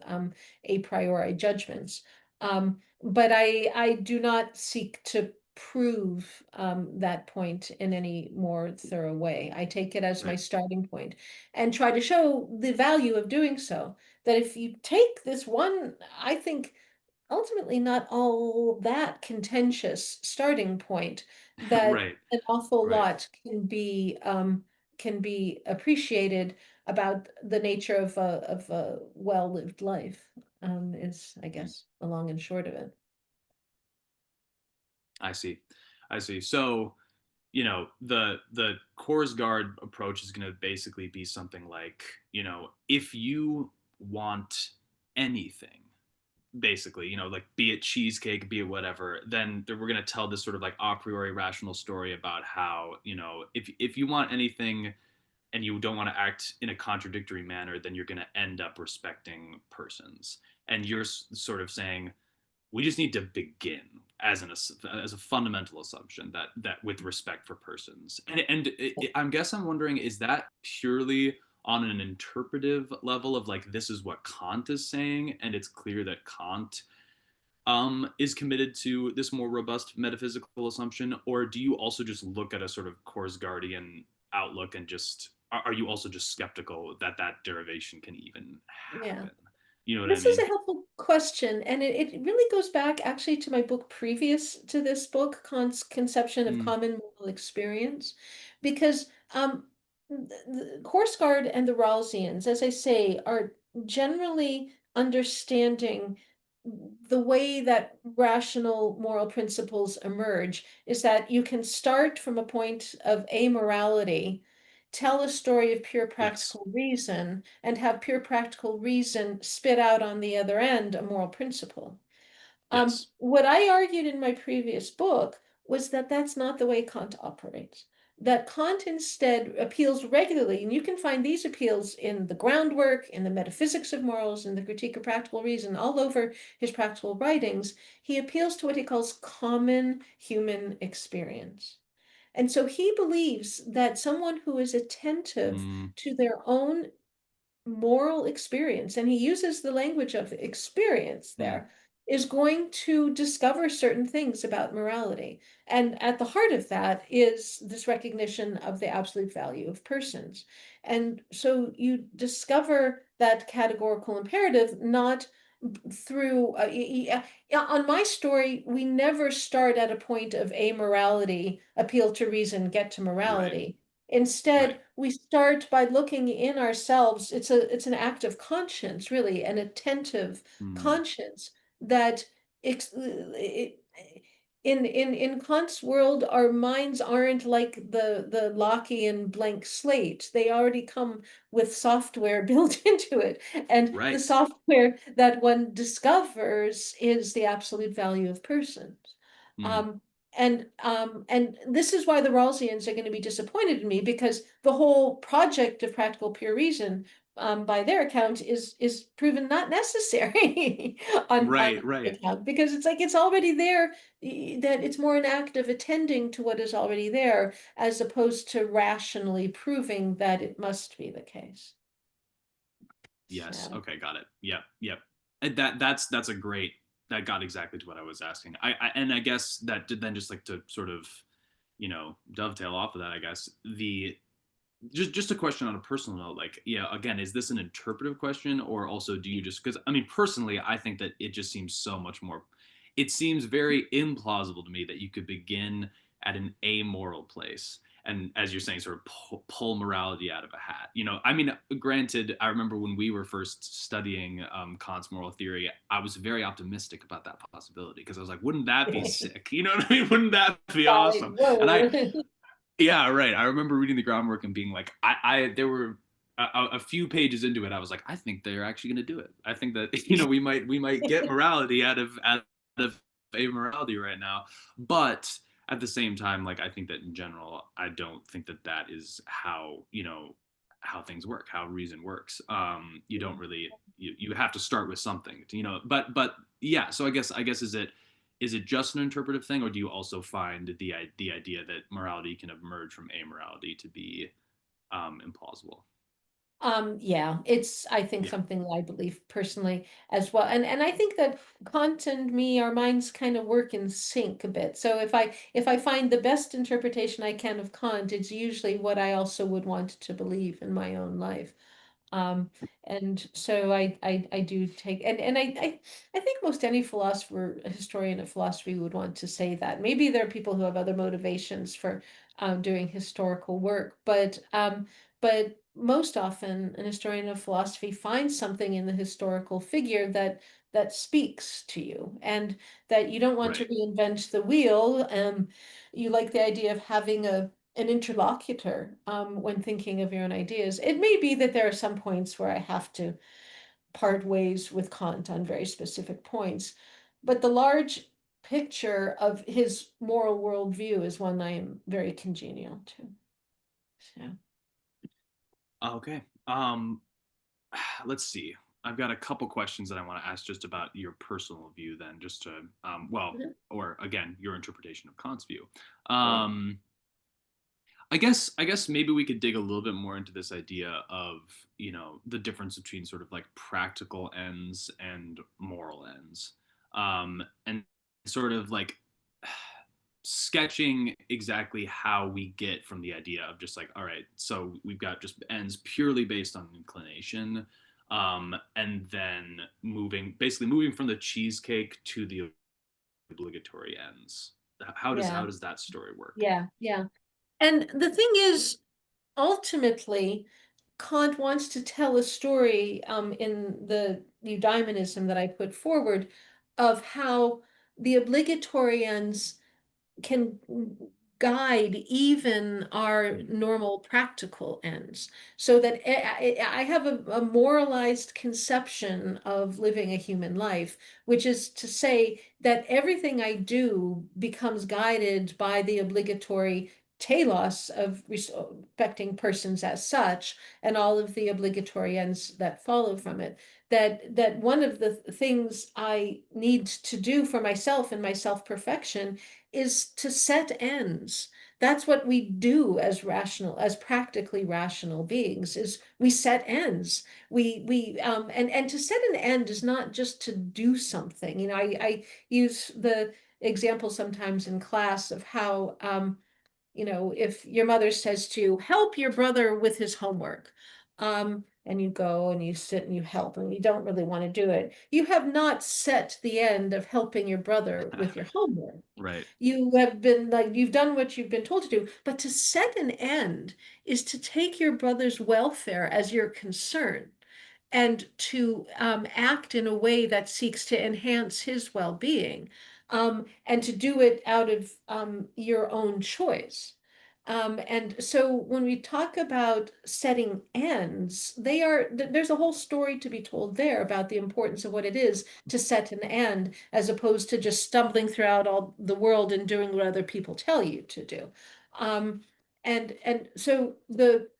a priori judgments. But I do not seek to prove that point in any more thorough way. I take it as my Right. starting point and try to show the value of doing so. That if you take this one, I think ultimately not all that contentious starting point, that Right. an awful Right. lot can be appreciated about the nature of a well-lived life, is, I Mhm. guess, the long and short of it. I see. I see. So, the Korsgaard approach is going to basically be something like, if you want anything, basically, like be it cheesecake, be it whatever, then we're going to tell this sort of like a priori rational story about how, if you want anything and you don't want to act in a contradictory manner, then you're going to end up respecting persons. And you're sort of saying, we just need to begin as a fundamental assumption that with respect for persons I'm wondering, is that purely on an interpretive level of like this is what Kant is saying and it's clear that Kant is committed to this more robust metaphysical assumption, or do you also just look at a sort of Korsgaardian outlook and just are you also just skeptical that that derivation can even Yeah. happen? You know what I This is mean? a helpful question, and it really goes back actually to my book previous to this book, Kant's Conception of Mm, Common Moral Experience, because the Korsgaard and the Rawlsians, as I say, are generally understanding the way that rational moral principles emerge is that you can start from a point of amorality, tell a story of pure yes. practical reason, and have pure practical reason spit out on the other end a moral principle. Yes. What I argued in my previous book was that that's not the way Kant operates. That Kant instead appeals regularly, and you can find these appeals in the groundwork, in the metaphysics of morals, in the critique of practical reason, all over his practical writings. He appeals to what he calls common human experience. And so he believes that someone who is attentive Mm, to their own moral experience, and he uses the language of experience mm, there, is going to discover certain things about morality. And at the heart of that is this recognition of the absolute value of persons. And so you discover that categorical imperative not through on my story, we never start at a point of amorality, appeal to reason, get to right. morality. Right. Instead, we start by looking in ourselves. It's an act of conscience, really, an attentive Mm, conscience that in Kant's world, our minds aren't like the Lockean blank slate. They already come with software built into it. And the right. software that one discovers is the absolute value of persons. Mm, Um, and this is why the Rawlsians are going to be disappointed in me because the whole project of practical pure reason, by their account, is proven not necessary on right. their Right. account because it's like it's already there. That it's more an act of attending to what is already there as opposed to rationally proving that it must be the case. Yes. So. Okay. Got it. Yep. Yep. And that's a great. That got exactly to what I was asking. And I guess that did then just like to sort of, dovetail off of that. I guess the just a question on a personal note, like, yeah, again, is this an interpretive question, or also do you just, because I mean, personally, I think that it just seems so much more, it seems very implausible to me that you could begin at an amoral place and, as you're saying, sort of pull morality out of a hat. I mean, granted, I remember when we were first studying Kant's moral theory, I was very optimistic about that possibility because I was like, wouldn't that be sick? You know what I mean? Wouldn't that be Like, awesome? And whoa. yeah, right. I remember reading the groundwork and being like, there were a few pages into it. I was like, I think they're actually going to do it. I think that we might get morality out of amorality right now. But at the same time, like I think that in general, I don't think that that is how things work, how reason works. You don't really you have to start with something, but yeah. So I guess is it just an interpretive thing, or do you also find the idea that morality can emerge from amorality to be implausible? Yeah, it's I think Yeah. something that I believe personally as well. And I think that Kant and me, our minds kind of work in sync a bit. So if I find the best interpretation I can of Kant, it's usually what I also would want to believe in my own life. Um, and so I do take and I think most any philosopher, historian of philosophy would want to say that. Maybe there are people who have other motivations for doing historical work, but most often an historian of philosophy finds something in the historical figure that speaks to you and that you don't want to Right. reinvent the wheel. You like the idea of having an interlocutor when thinking of your own ideas. It may be that there are some points where I have to part ways with Kant on very specific points, but the large picture of his moral worldview is one I am very congenial to. So, Okay. Let's see. I've got a couple questions that I want to ask just about your personal view, then, just to well, mhm, or again, your interpretation of Kant's view. right. Um, I guess maybe we could dig a little bit more into this idea of, the difference between sort of like practical ends and moral ends. And sort of like sketching exactly how we get from the idea of just like, all right, so we've got just ends purely based on inclination, and then basically moving from the cheesecake to the obligatory ends. How Yeah, does that story work? yeah, yeah. And the thing is, ultimately, Kant wants to tell a story in the Eudaemonism that I put forward of how the obligatory ends can guide even our Mm, normal practical ends. So that I have a moralized conception of living a human life, which is to say that everything I do becomes guided by the obligatory telos of respecting persons as such, and all of the obligatory ends that follow from it. That one of the things I need to do for myself and my self-perfection is to set ends. That's what we do as rational, as practically rational beings, is we set ends. And to set an end is not just to do something. I use the example sometimes in class of how if your mother says to help your brother with his homework, and you go and you sit and you help and you don't really want to do it, you have not set the end of helping your brother with your homework. right. You have been like, you've done what you've been told to do, but to set an end is to take your brother's welfare as your concern and to act in a way that seeks to enhance his well-being, and to do it out of your own choice. And so when we talk about setting ends, there's a whole story to be told there about the importance of what it is to set an end, as opposed to just stumbling throughout all the world and doing what other people tell you to do. Um, and so the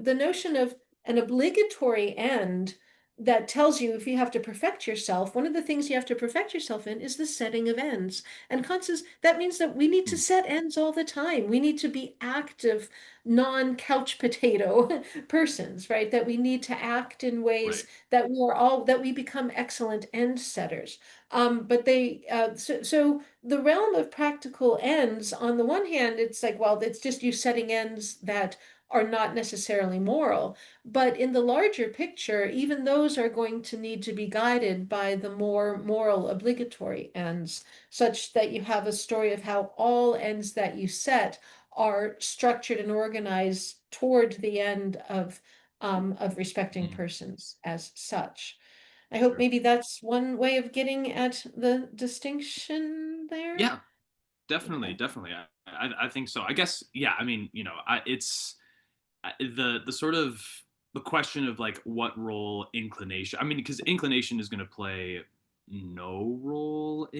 notion of an obligatory end that tells you if you have to perfect yourself, one of the things you have to perfect yourself in is the setting of ends. And Kant says that means that we need to Mm, set ends all the time. We need to be active, non-couch potato persons, right? That we need to act in right. ways that we become excellent end setters. So the realm of practical ends, on the one hand, it's like, well, it's just you setting ends that are not necessarily moral. But in the larger picture, even those are going to need to be guided by the more moral obligatory ends, such that you have a story of how all ends that you set are structured and organized toward the end of respecting Mm, persons as such. I hope sure. maybe that's one way of getting at the distinction there. Yeah, definitely, Okay. definitely. I think so. I guess, yeah. I mean, it's the sort of the question of like what role inclination. I mean, because inclination is going to play no role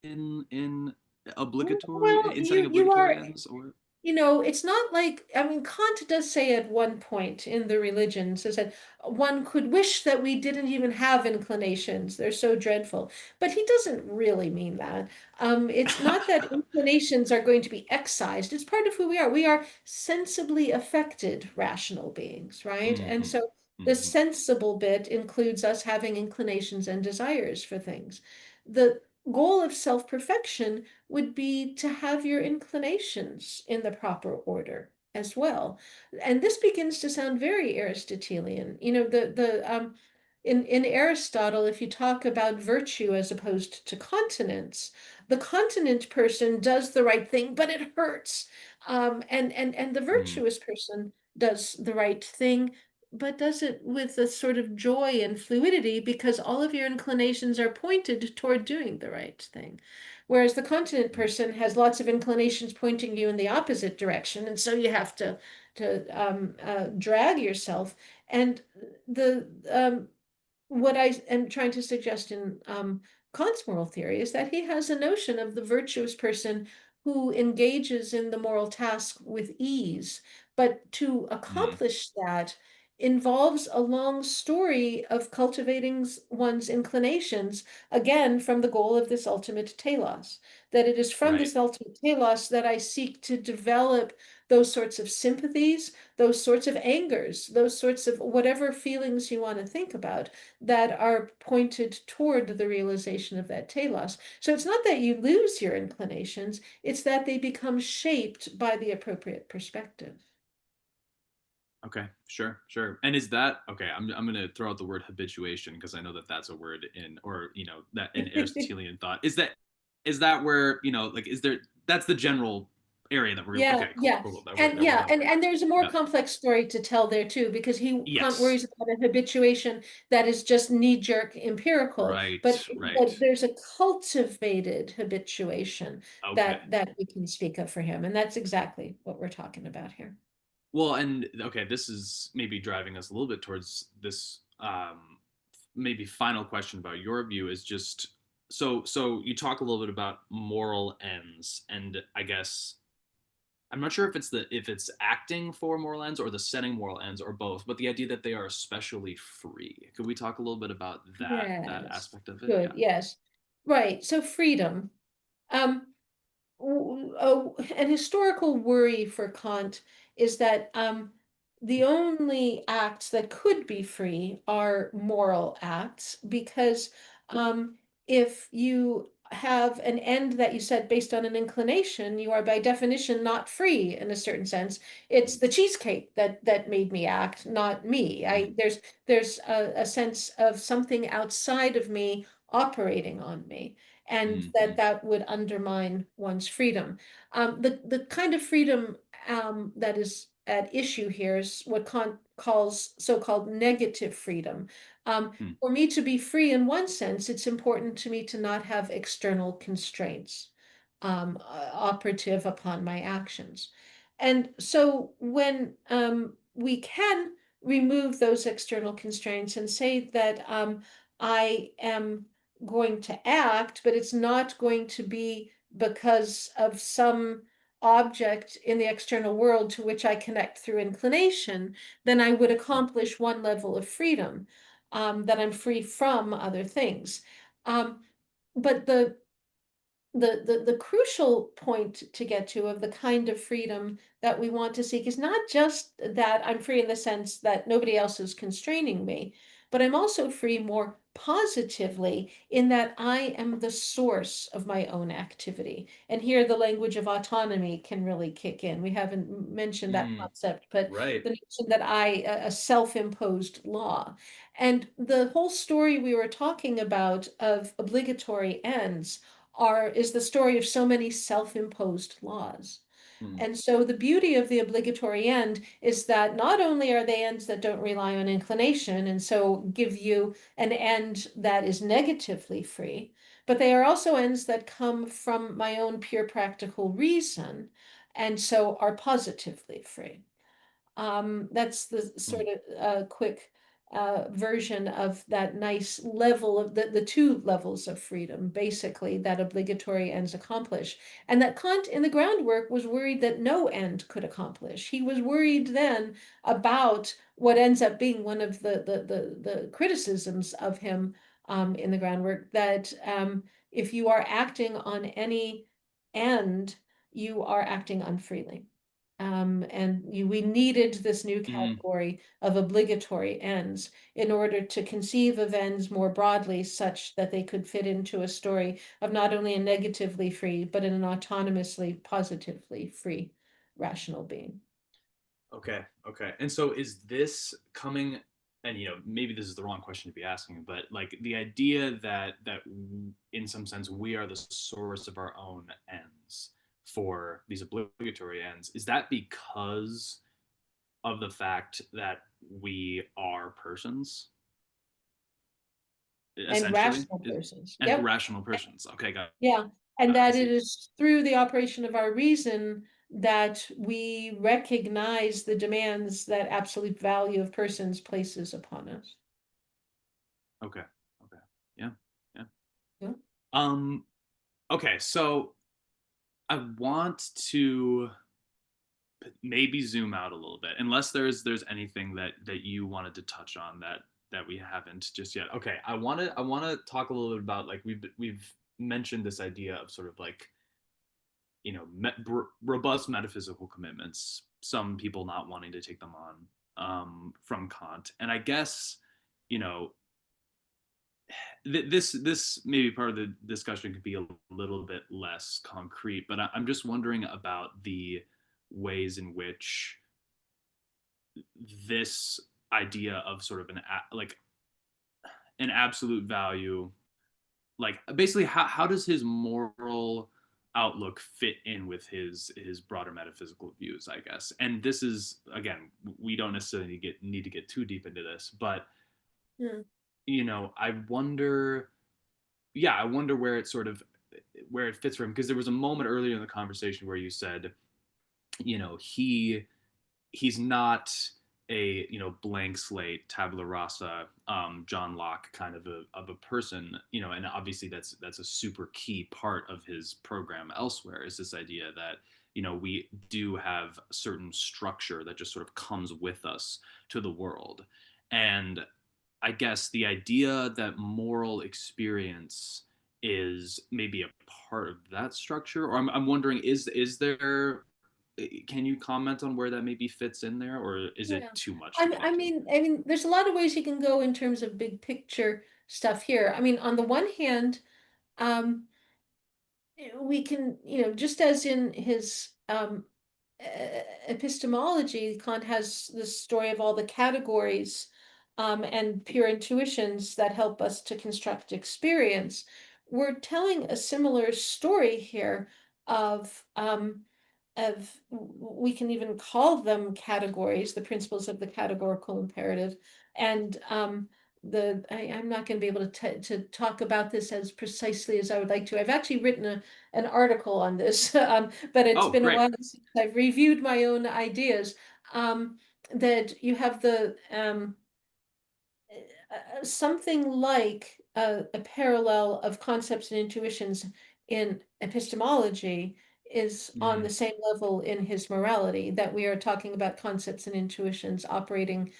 in obligatory Well, in setting you obligatory are. ends, or It's not like, I mean, Kant does say at one point in the religions, is that one could wish that we didn't even have inclinations. They're so dreadful. But he doesn't really mean that. It's not that inclinations are going to be excised. It's part of who we are. We are sensibly affected rational beings, right? And hmm so the hmm sensible bit includes us having inclinations and desires for things. The goal of self-perfection would be to have your inclinations in the proper order as well. And this begins to sound very Aristotelian. In Aristotle, if you talk about virtue as opposed to continence, the continent person does the right thing, but it hurts. And the mm virtuous person does the right thing, but does it with a sort of joy and fluidity because all of your inclinations are pointed toward doing the right thing. Whereas the continent mm person has lots of inclinations pointing you in the opposite direction, and so you have to drag yourself. And the what I am trying to suggest in Kant's moral theory is that he has a notion of the virtuous person who engages in the moral task with ease. But to mm accomplish that, involves a long story of cultivating one's inclinations, again, from the goal of this ultimate telos. That it is from Right. this ultimate telos that I seek to develop those sorts of sympathies, those sorts of angers, those sorts of whatever feelings you want to think about that are pointed toward the realization of that telos. So it's not that you lose your inclinations, it's that they become shaped by the appropriate perspective. Okay, sure, sure. And is that okay? I'm gonna throw out the word habituation because I know that that's a word in, or that in Aristotelian thought. Is that where like is there, that's the general area that we're, Yeah, okay, cool, yeah. cool, cool, that we're And that we're yeah, hovering. and there's a more Yeah. complex story to tell there too, because Kant Yes. worries about a habituation that is just knee-jerk empirical, Right. but Right. there's a cultivated habituation Okay. that we can speak of for him, and that's exactly what we're talking about here. Well, and okay, this is maybe driving us a little bit towards this maybe final question about your view is just, so you talk a little bit about moral ends, and I guess I'm not sure if it's acting for moral ends or the setting moral ends or both, but the idea that they are especially free. Could we talk a little bit about that Yes, aspect of it? good, Yeah. yes. Right, so freedom. Um, an historical worry for Kant is that the only acts that could be free are moral acts, because um, if you have an end that you set based on an inclination, you are by definition not free in a certain sense. It's Mm, the cheesecake that made me act, not me. mm, There's a sense of something outside of me operating on me, and mm, that mm, that would undermine one's freedom. The kind of freedom that is at issue here is what Kant calls so-called negative freedom. mm, For me to be free in one sense, it's important to me to not have external constraints operative upon my actions. And so when we can remove those external constraints and say that I am going to act, but it's not going to be because of some object in the external world to which I connect through inclination, then I would mm, accomplish one level of freedom, that I'm free from other things. Um, but the crucial point to get to of the kind of freedom that we want to seek is not just that I'm free in the sense that nobody else is constraining me, but I'm also free more positively in that I am the source of my own activity. And here the language of autonomy can really kick in. We haven't mentioned that mm. concept, but Right. the notion that a self-imposed law. And the whole story we were talking about of obligatory ends is the story of so many self-imposed laws. Mm, And so the beauty of the obligatory end is that not only are they ends that don't rely on inclination and so give you an end that is negatively free, but they are also ends that come from my own pure practical reason and so are positively free. That's the sort mm. of quick version of that nice level of the two levels of freedom, basically, that obligatory ends accomplish. And that Kant in the groundwork was worried that no end could accomplish. He was worried then about what ends up being one of the criticisms of him in the groundwork, that if you are acting on any end, you are acting unfreely. We needed this new Mm. category of obligatory ends in order to conceive of ends more broadly, such that they could fit into a story of not only a negatively free, but an autonomously, positively free rational being. Okay, okay. And so is this coming, and maybe this is the wrong question to be asking, but like the idea that in some sense we are the source of our own ends for these obligatory ends, is that because of the fact that we are persons, And essentially? rational persons. And Yep. rational persons. Okay, got Yeah. And I that it see. is through the operation of our reason that we recognize the demands that absolute value of persons places upon us. Okay. Okay. Yeah. Yeah. Yeah. Um okay, so I want to maybe zoom out a little bit, unless there's anything that you wanted to touch on that we haven't just yet. Okay, I want to talk a little bit about, like, we've mentioned this idea of sort of like, robust metaphysical commitments, some people not wanting to take them on, from Kant. And I guess, you know this maybe part of the discussion could be a little bit less concrete, but I'm just wondering about the ways in which this idea of sort of like an absolute value, like basically how does his moral outlook fit in with his broader metaphysical views, I guess. And this is, again, we don't necessarily need to get too deep into this, but Hmm. I wonder, yeah, I wonder where it sort of, where it fits for him, because there was a moment earlier in the conversation where you said, he's not a, blank slate, tabula rasa, John Locke kind of a person, and obviously that's a super key part of his program elsewhere, is this idea that, we do have a certain structure that just sort of comes with us to the world. And I guess the idea that moral experience is maybe a part of that structure, or I'm wondering, is there, can you comment on where that maybe fits in there, or is it Yeah. too much to I, get I into? mean, I mean, there's a lot of ways you can go in terms of big picture stuff here. I mean, on the one hand, um, we can, just as in his epistemology, Kant has the story of all the categories and pure intuitions that help us to construct experience. We're telling a similar story here of we can even call them categories, the principles of the categorical imperative. And I'm not going to be able to talk about this as precisely as I would like to. I've actually written an article on this, but it's Oh, been a great. while since I've reviewed my own ideas. That you have the something like a parallel of concepts and intuitions in epistemology is on the Mm, same level in his morality, that we are talking about concepts and intuitions operating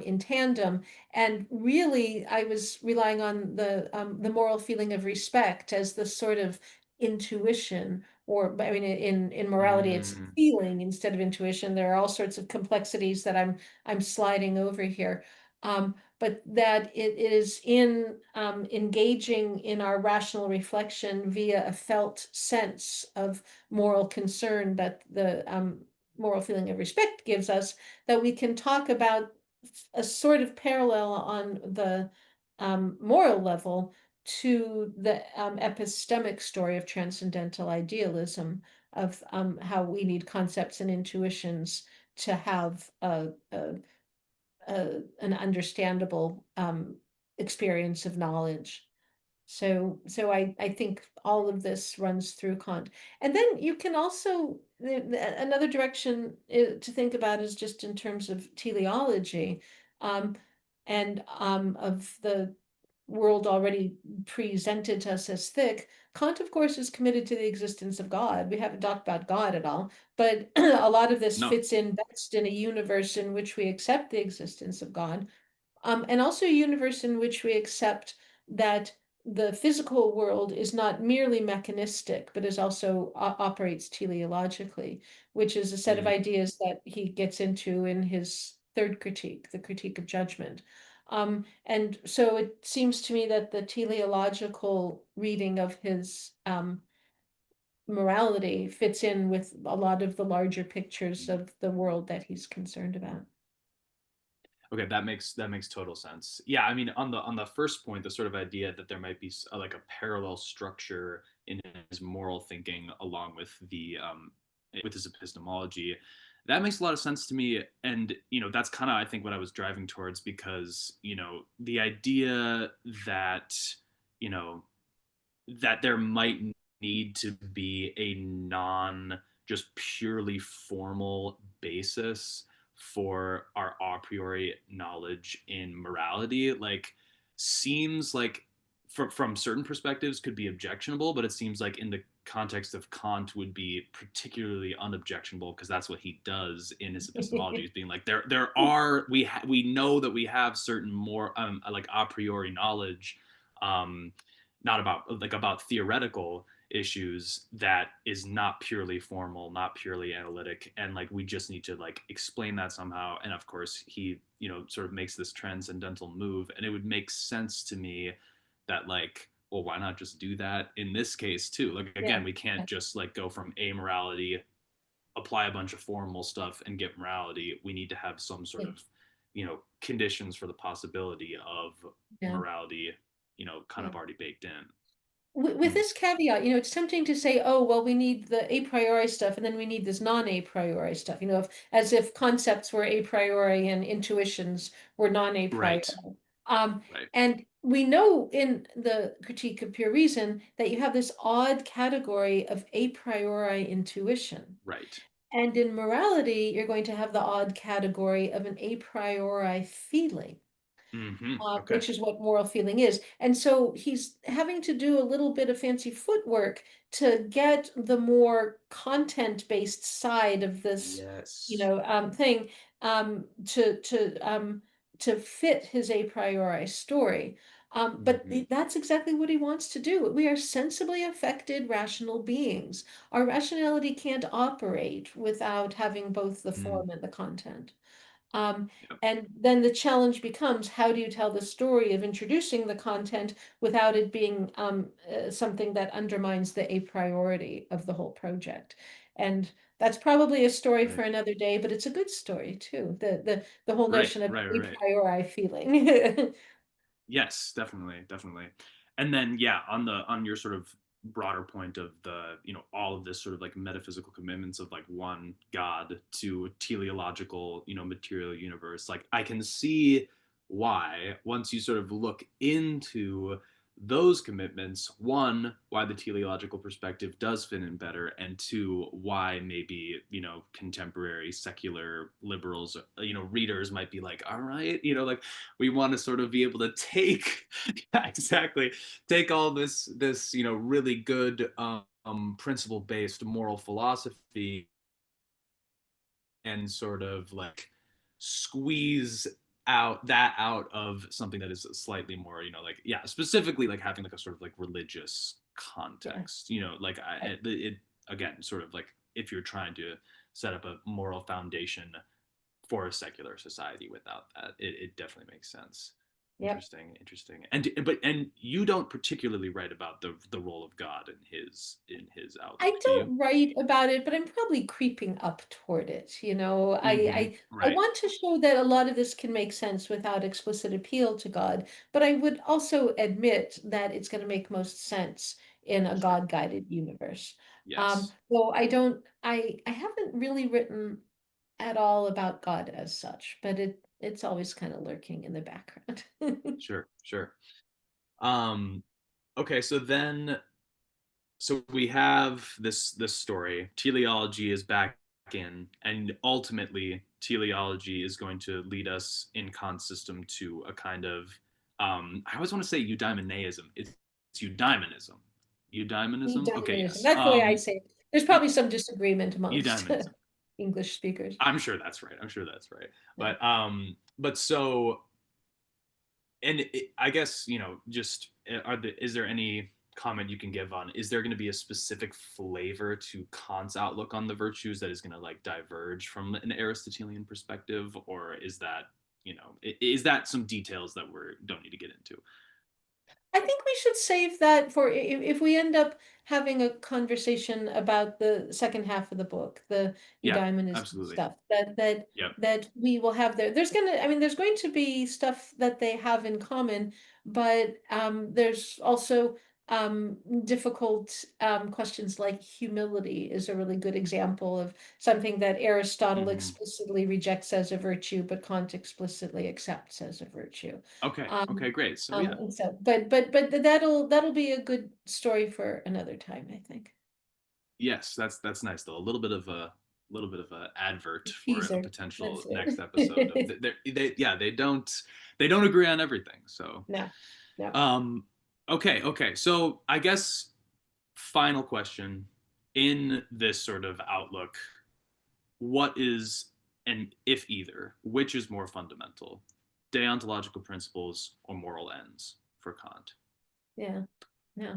in tandem. And really, I was relying on the moral feeling of respect as the sort of intuition, or I mean, in morality, it's mm, feeling instead of intuition. There are all sorts of complexities that I'm sliding over here. But that it is in engaging in our rational reflection via a felt sense of moral concern that the moral feeling of respect gives us, that we can talk about a sort of parallel on the moral level to the epistemic story of transcendental idealism, of how we need concepts and intuitions to have an understandable experience of knowledge. So I think all of this runs through Kant. And then you can also, another direction to think about is just in terms of teleology, um, and of the world already presented to us as thick. Kant, of course, is committed to the existence of God. We haven't talked about God at all, but a lot of this no. fits in best in a universe in which we accept the existence of God, and also a universe in which we accept that the physical world is not merely mechanistic, but is also operates teleologically, which is a set of Mm. ideas that he gets into in his third critique, the critique of judgment. And so it seems to me that the teleological reading of his morality fits in with a lot of the larger pictures of the world that he's concerned about. Okay, that makes total sense. Yeah, I mean, on the first point, the sort of idea that there might be like a parallel structure in his moral thinking along with his epistemology, that makes a lot of sense to me. And that's kind of, I think, what I was driving towards, because the idea that you know there might need to be a non just purely formal basis for our a priori knowledge in morality, like, seems like from certain perspectives could be objectionable, but it seems like in the context of Kant would be particularly unobjectionable because that's what he does in his epistemology, is being like there are we know that we have certain more like a priori knowledge, um, not about like about theoretical issues that is not purely formal, not purely analytic, and like we just need to like explain that somehow. And of course he, you know, sort of makes this transcendental move, and it would make sense to me that like, well, why not just do that in this case too? Like Yeah, again, we can't yeah, just like go from amorality, apply a bunch of formal stuff and get morality. We need to have some sort yeah, of, you know, conditions for the possibility of yeah. morality, you know, kind Yeah. of already baked in. With Hmm. this caveat, it's tempting to say, oh, well, we need the a priori stuff, and then we need this non-a priori stuff, as if concepts were a priori and intuitions were non-a priori. Right. Um, Right. and we know in the Critique of Pure Reason that you have this odd category of a priori intuition. Right. And in morality, you're going to have the odd category of an a priori feeling, Hmm. Okay. which is what moral feeling is. And so he's having to do a little bit of fancy footwork to get the more content-based side of this, Yes. thing to fit his a priori story. But Hmm. that's exactly what he wants to do. We are sensibly affected rational beings. Our rationality can't operate without having both the Mm. form and the content. Um, Yep. and then the challenge becomes, how do you tell the story of introducing the content without it being something that undermines the a priority of the whole project? And that's probably a story for Right. another day, but it's a good story too. The whole Right. notion of Right. a Right. Right. priori feeling. Yes, definitely, definitely. And then yeah, on your sort of broader point of the, you know, all of this sort of like metaphysical commitments of like one God to a teleological, you know, material universe, like I can see why once you sort of look into those commitments, one, why the teleological perspective does fit in better, and two, why maybe, you know, contemporary secular liberals, you know, readers might be like, all right, you know, like we want to sort of be able to take exactly take all this, you know, really good principle based moral philosophy and sort of like squeeze out of something that is slightly more, you know, like yeah, specifically like having like a sort of like religious Yeah. context, you know, like it again sort of like if you're trying to set up a moral foundation for a secular society without that. It definitely makes sense. Yep. Interesting, interesting. And you don't particularly write about the role of God in his I outlook, do you? don't write about it, but I'm probably creeping up toward it. Mm-hmm. I Right. want to show that a lot of this can make sense without explicit appeal to God, but I would also admit that it's going to make most sense in a Sure. God-guided universe. Yes. Though I haven't really written at all about God as such, but it's always kind of lurking in the background. Sure. Sure. Um. Okay. So we have this story. Teleology is back in, and ultimately teleology is going to lead us in Kant's system to a kind of I always want to say eudaimonism. It's eudaimonism. Eudaimonism. Okay, Eudaemonism. yes. That's the way I say it. There's probably some disagreement amongst Eudaimonism. English speakers. I'm sure that's right. I'm sure that's right. Yeah. But so and I guess, you know, just is there any comment you can give on, is there going to be a specific flavor to Kant's outlook on the virtues that is going to like diverge from an Aristotelian perspective, or is that, you know, is that some details that we don't need to get into? I think we should save that for if we end up having a conversation about the second half of the book, the Yeah, Eudaimonism absolutely. stuff, Yep. that we will have there. There's going to be stuff that they have in common, but there's also difficult questions like humility is a really good example of something that Aristotle Hmm. explicitly rejects as a virtue, but Kant explicitly accepts as a virtue. Okay. Um, Okay. Great. So yeah. and so, but that'll be a good story for another time, I think. Yes, that's nice though. A little bit of a advert for a Teaser. potential That's next episode of it. they yeah, they don't agree on everything. So No, no. um Okay. So I guess final question in this sort of outlook, what is, and if either, which is more fundamental, deontological principles or moral ends for Kant? Yeah, yeah.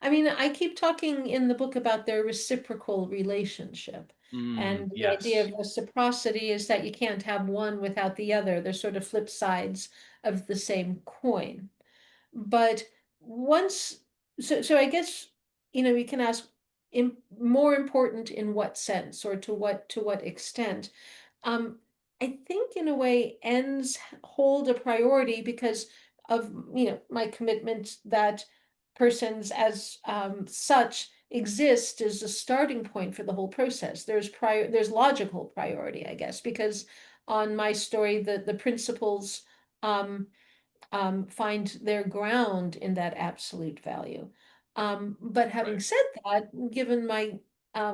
I mean, I keep talking in the book about their reciprocal relationship. And the idea Yes. of reciprocity is that you can't have one without the other. They're sort of flip sides of the same coin. But once, so I guess, you can ask more important in what sense or to what extent. Um, I think in a way ends hold a priority because of, my commitment that persons as such exist as a starting point for the whole process. There's logical priority, I guess, because on my story, the principles um, find their ground in that absolute value. But having Right. said that, given my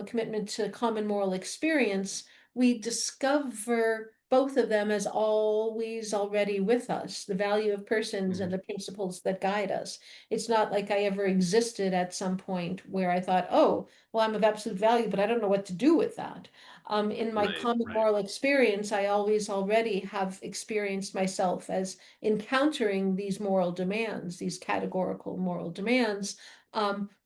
commitment to common moral experience, we discover both of them as always already with us, the value of persons and Mhm. the principles that guide us. It's not like I ever existed at some point where I thought, oh, well, I'm of absolute value, but I don't know what to do with that. In my Right. common Right. moral experience, I always already have experienced myself as encountering these moral demands, these categorical moral demands,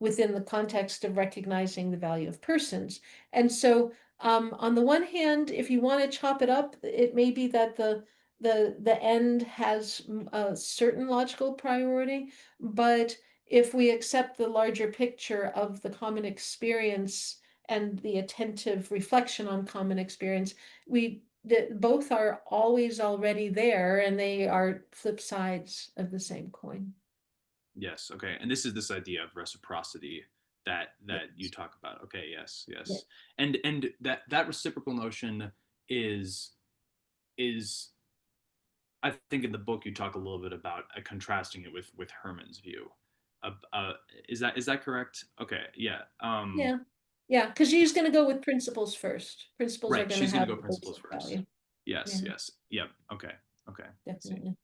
within the context of recognizing the value of persons. And so, on the one hand, if you want to chop it up, it may be that the end has a certain logical priority, but if we accept the larger picture of the common experience and the attentive reflection on common experience, we that both are always already there and they are flip sides of the same coin. Yes. Okay. And this is this idea of reciprocity that you Yes. talk about. Okay. Yes. Yeah. Yes. And that reciprocal notion is is I think in the book you talk a little bit about contrasting it with Herman's view. Uh, is that correct? Okay. Yeah. Yeah. Yeah. Because she's going to go with principles first. Principles are Right. going to She's gonna have go the principles basic first. value. Yes. Yeah, Yes. Yep. Okay. Okay. I see. definitely.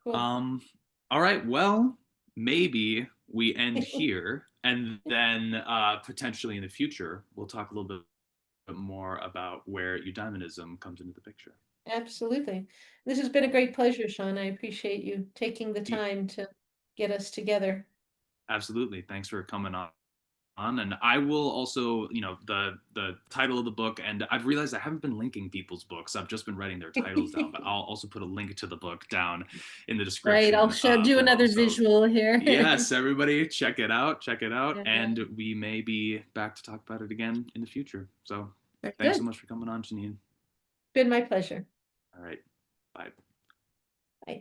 Cool. Um, all right. Well, maybe we end here, and then potentially in the future we'll talk a little bit more about where eudaimonism comes into the picture. Absolutely. This has been a great pleasure, Sean. I appreciate you taking the time to get us together. Absolutely. Thanks for coming on. And I will also, the title of the book, and I've realized I haven't been linking people's books. I've just been writing their titles down, but I'll also put a link to the book down in the Right. I'll description do below. another So visual here. yes, everybody, check it out. Check it out. Yeah. And we may be back to talk about it again in the future. So Very thanks so good. much for coming on, Jeanine. Been my pleasure. All right. Bye.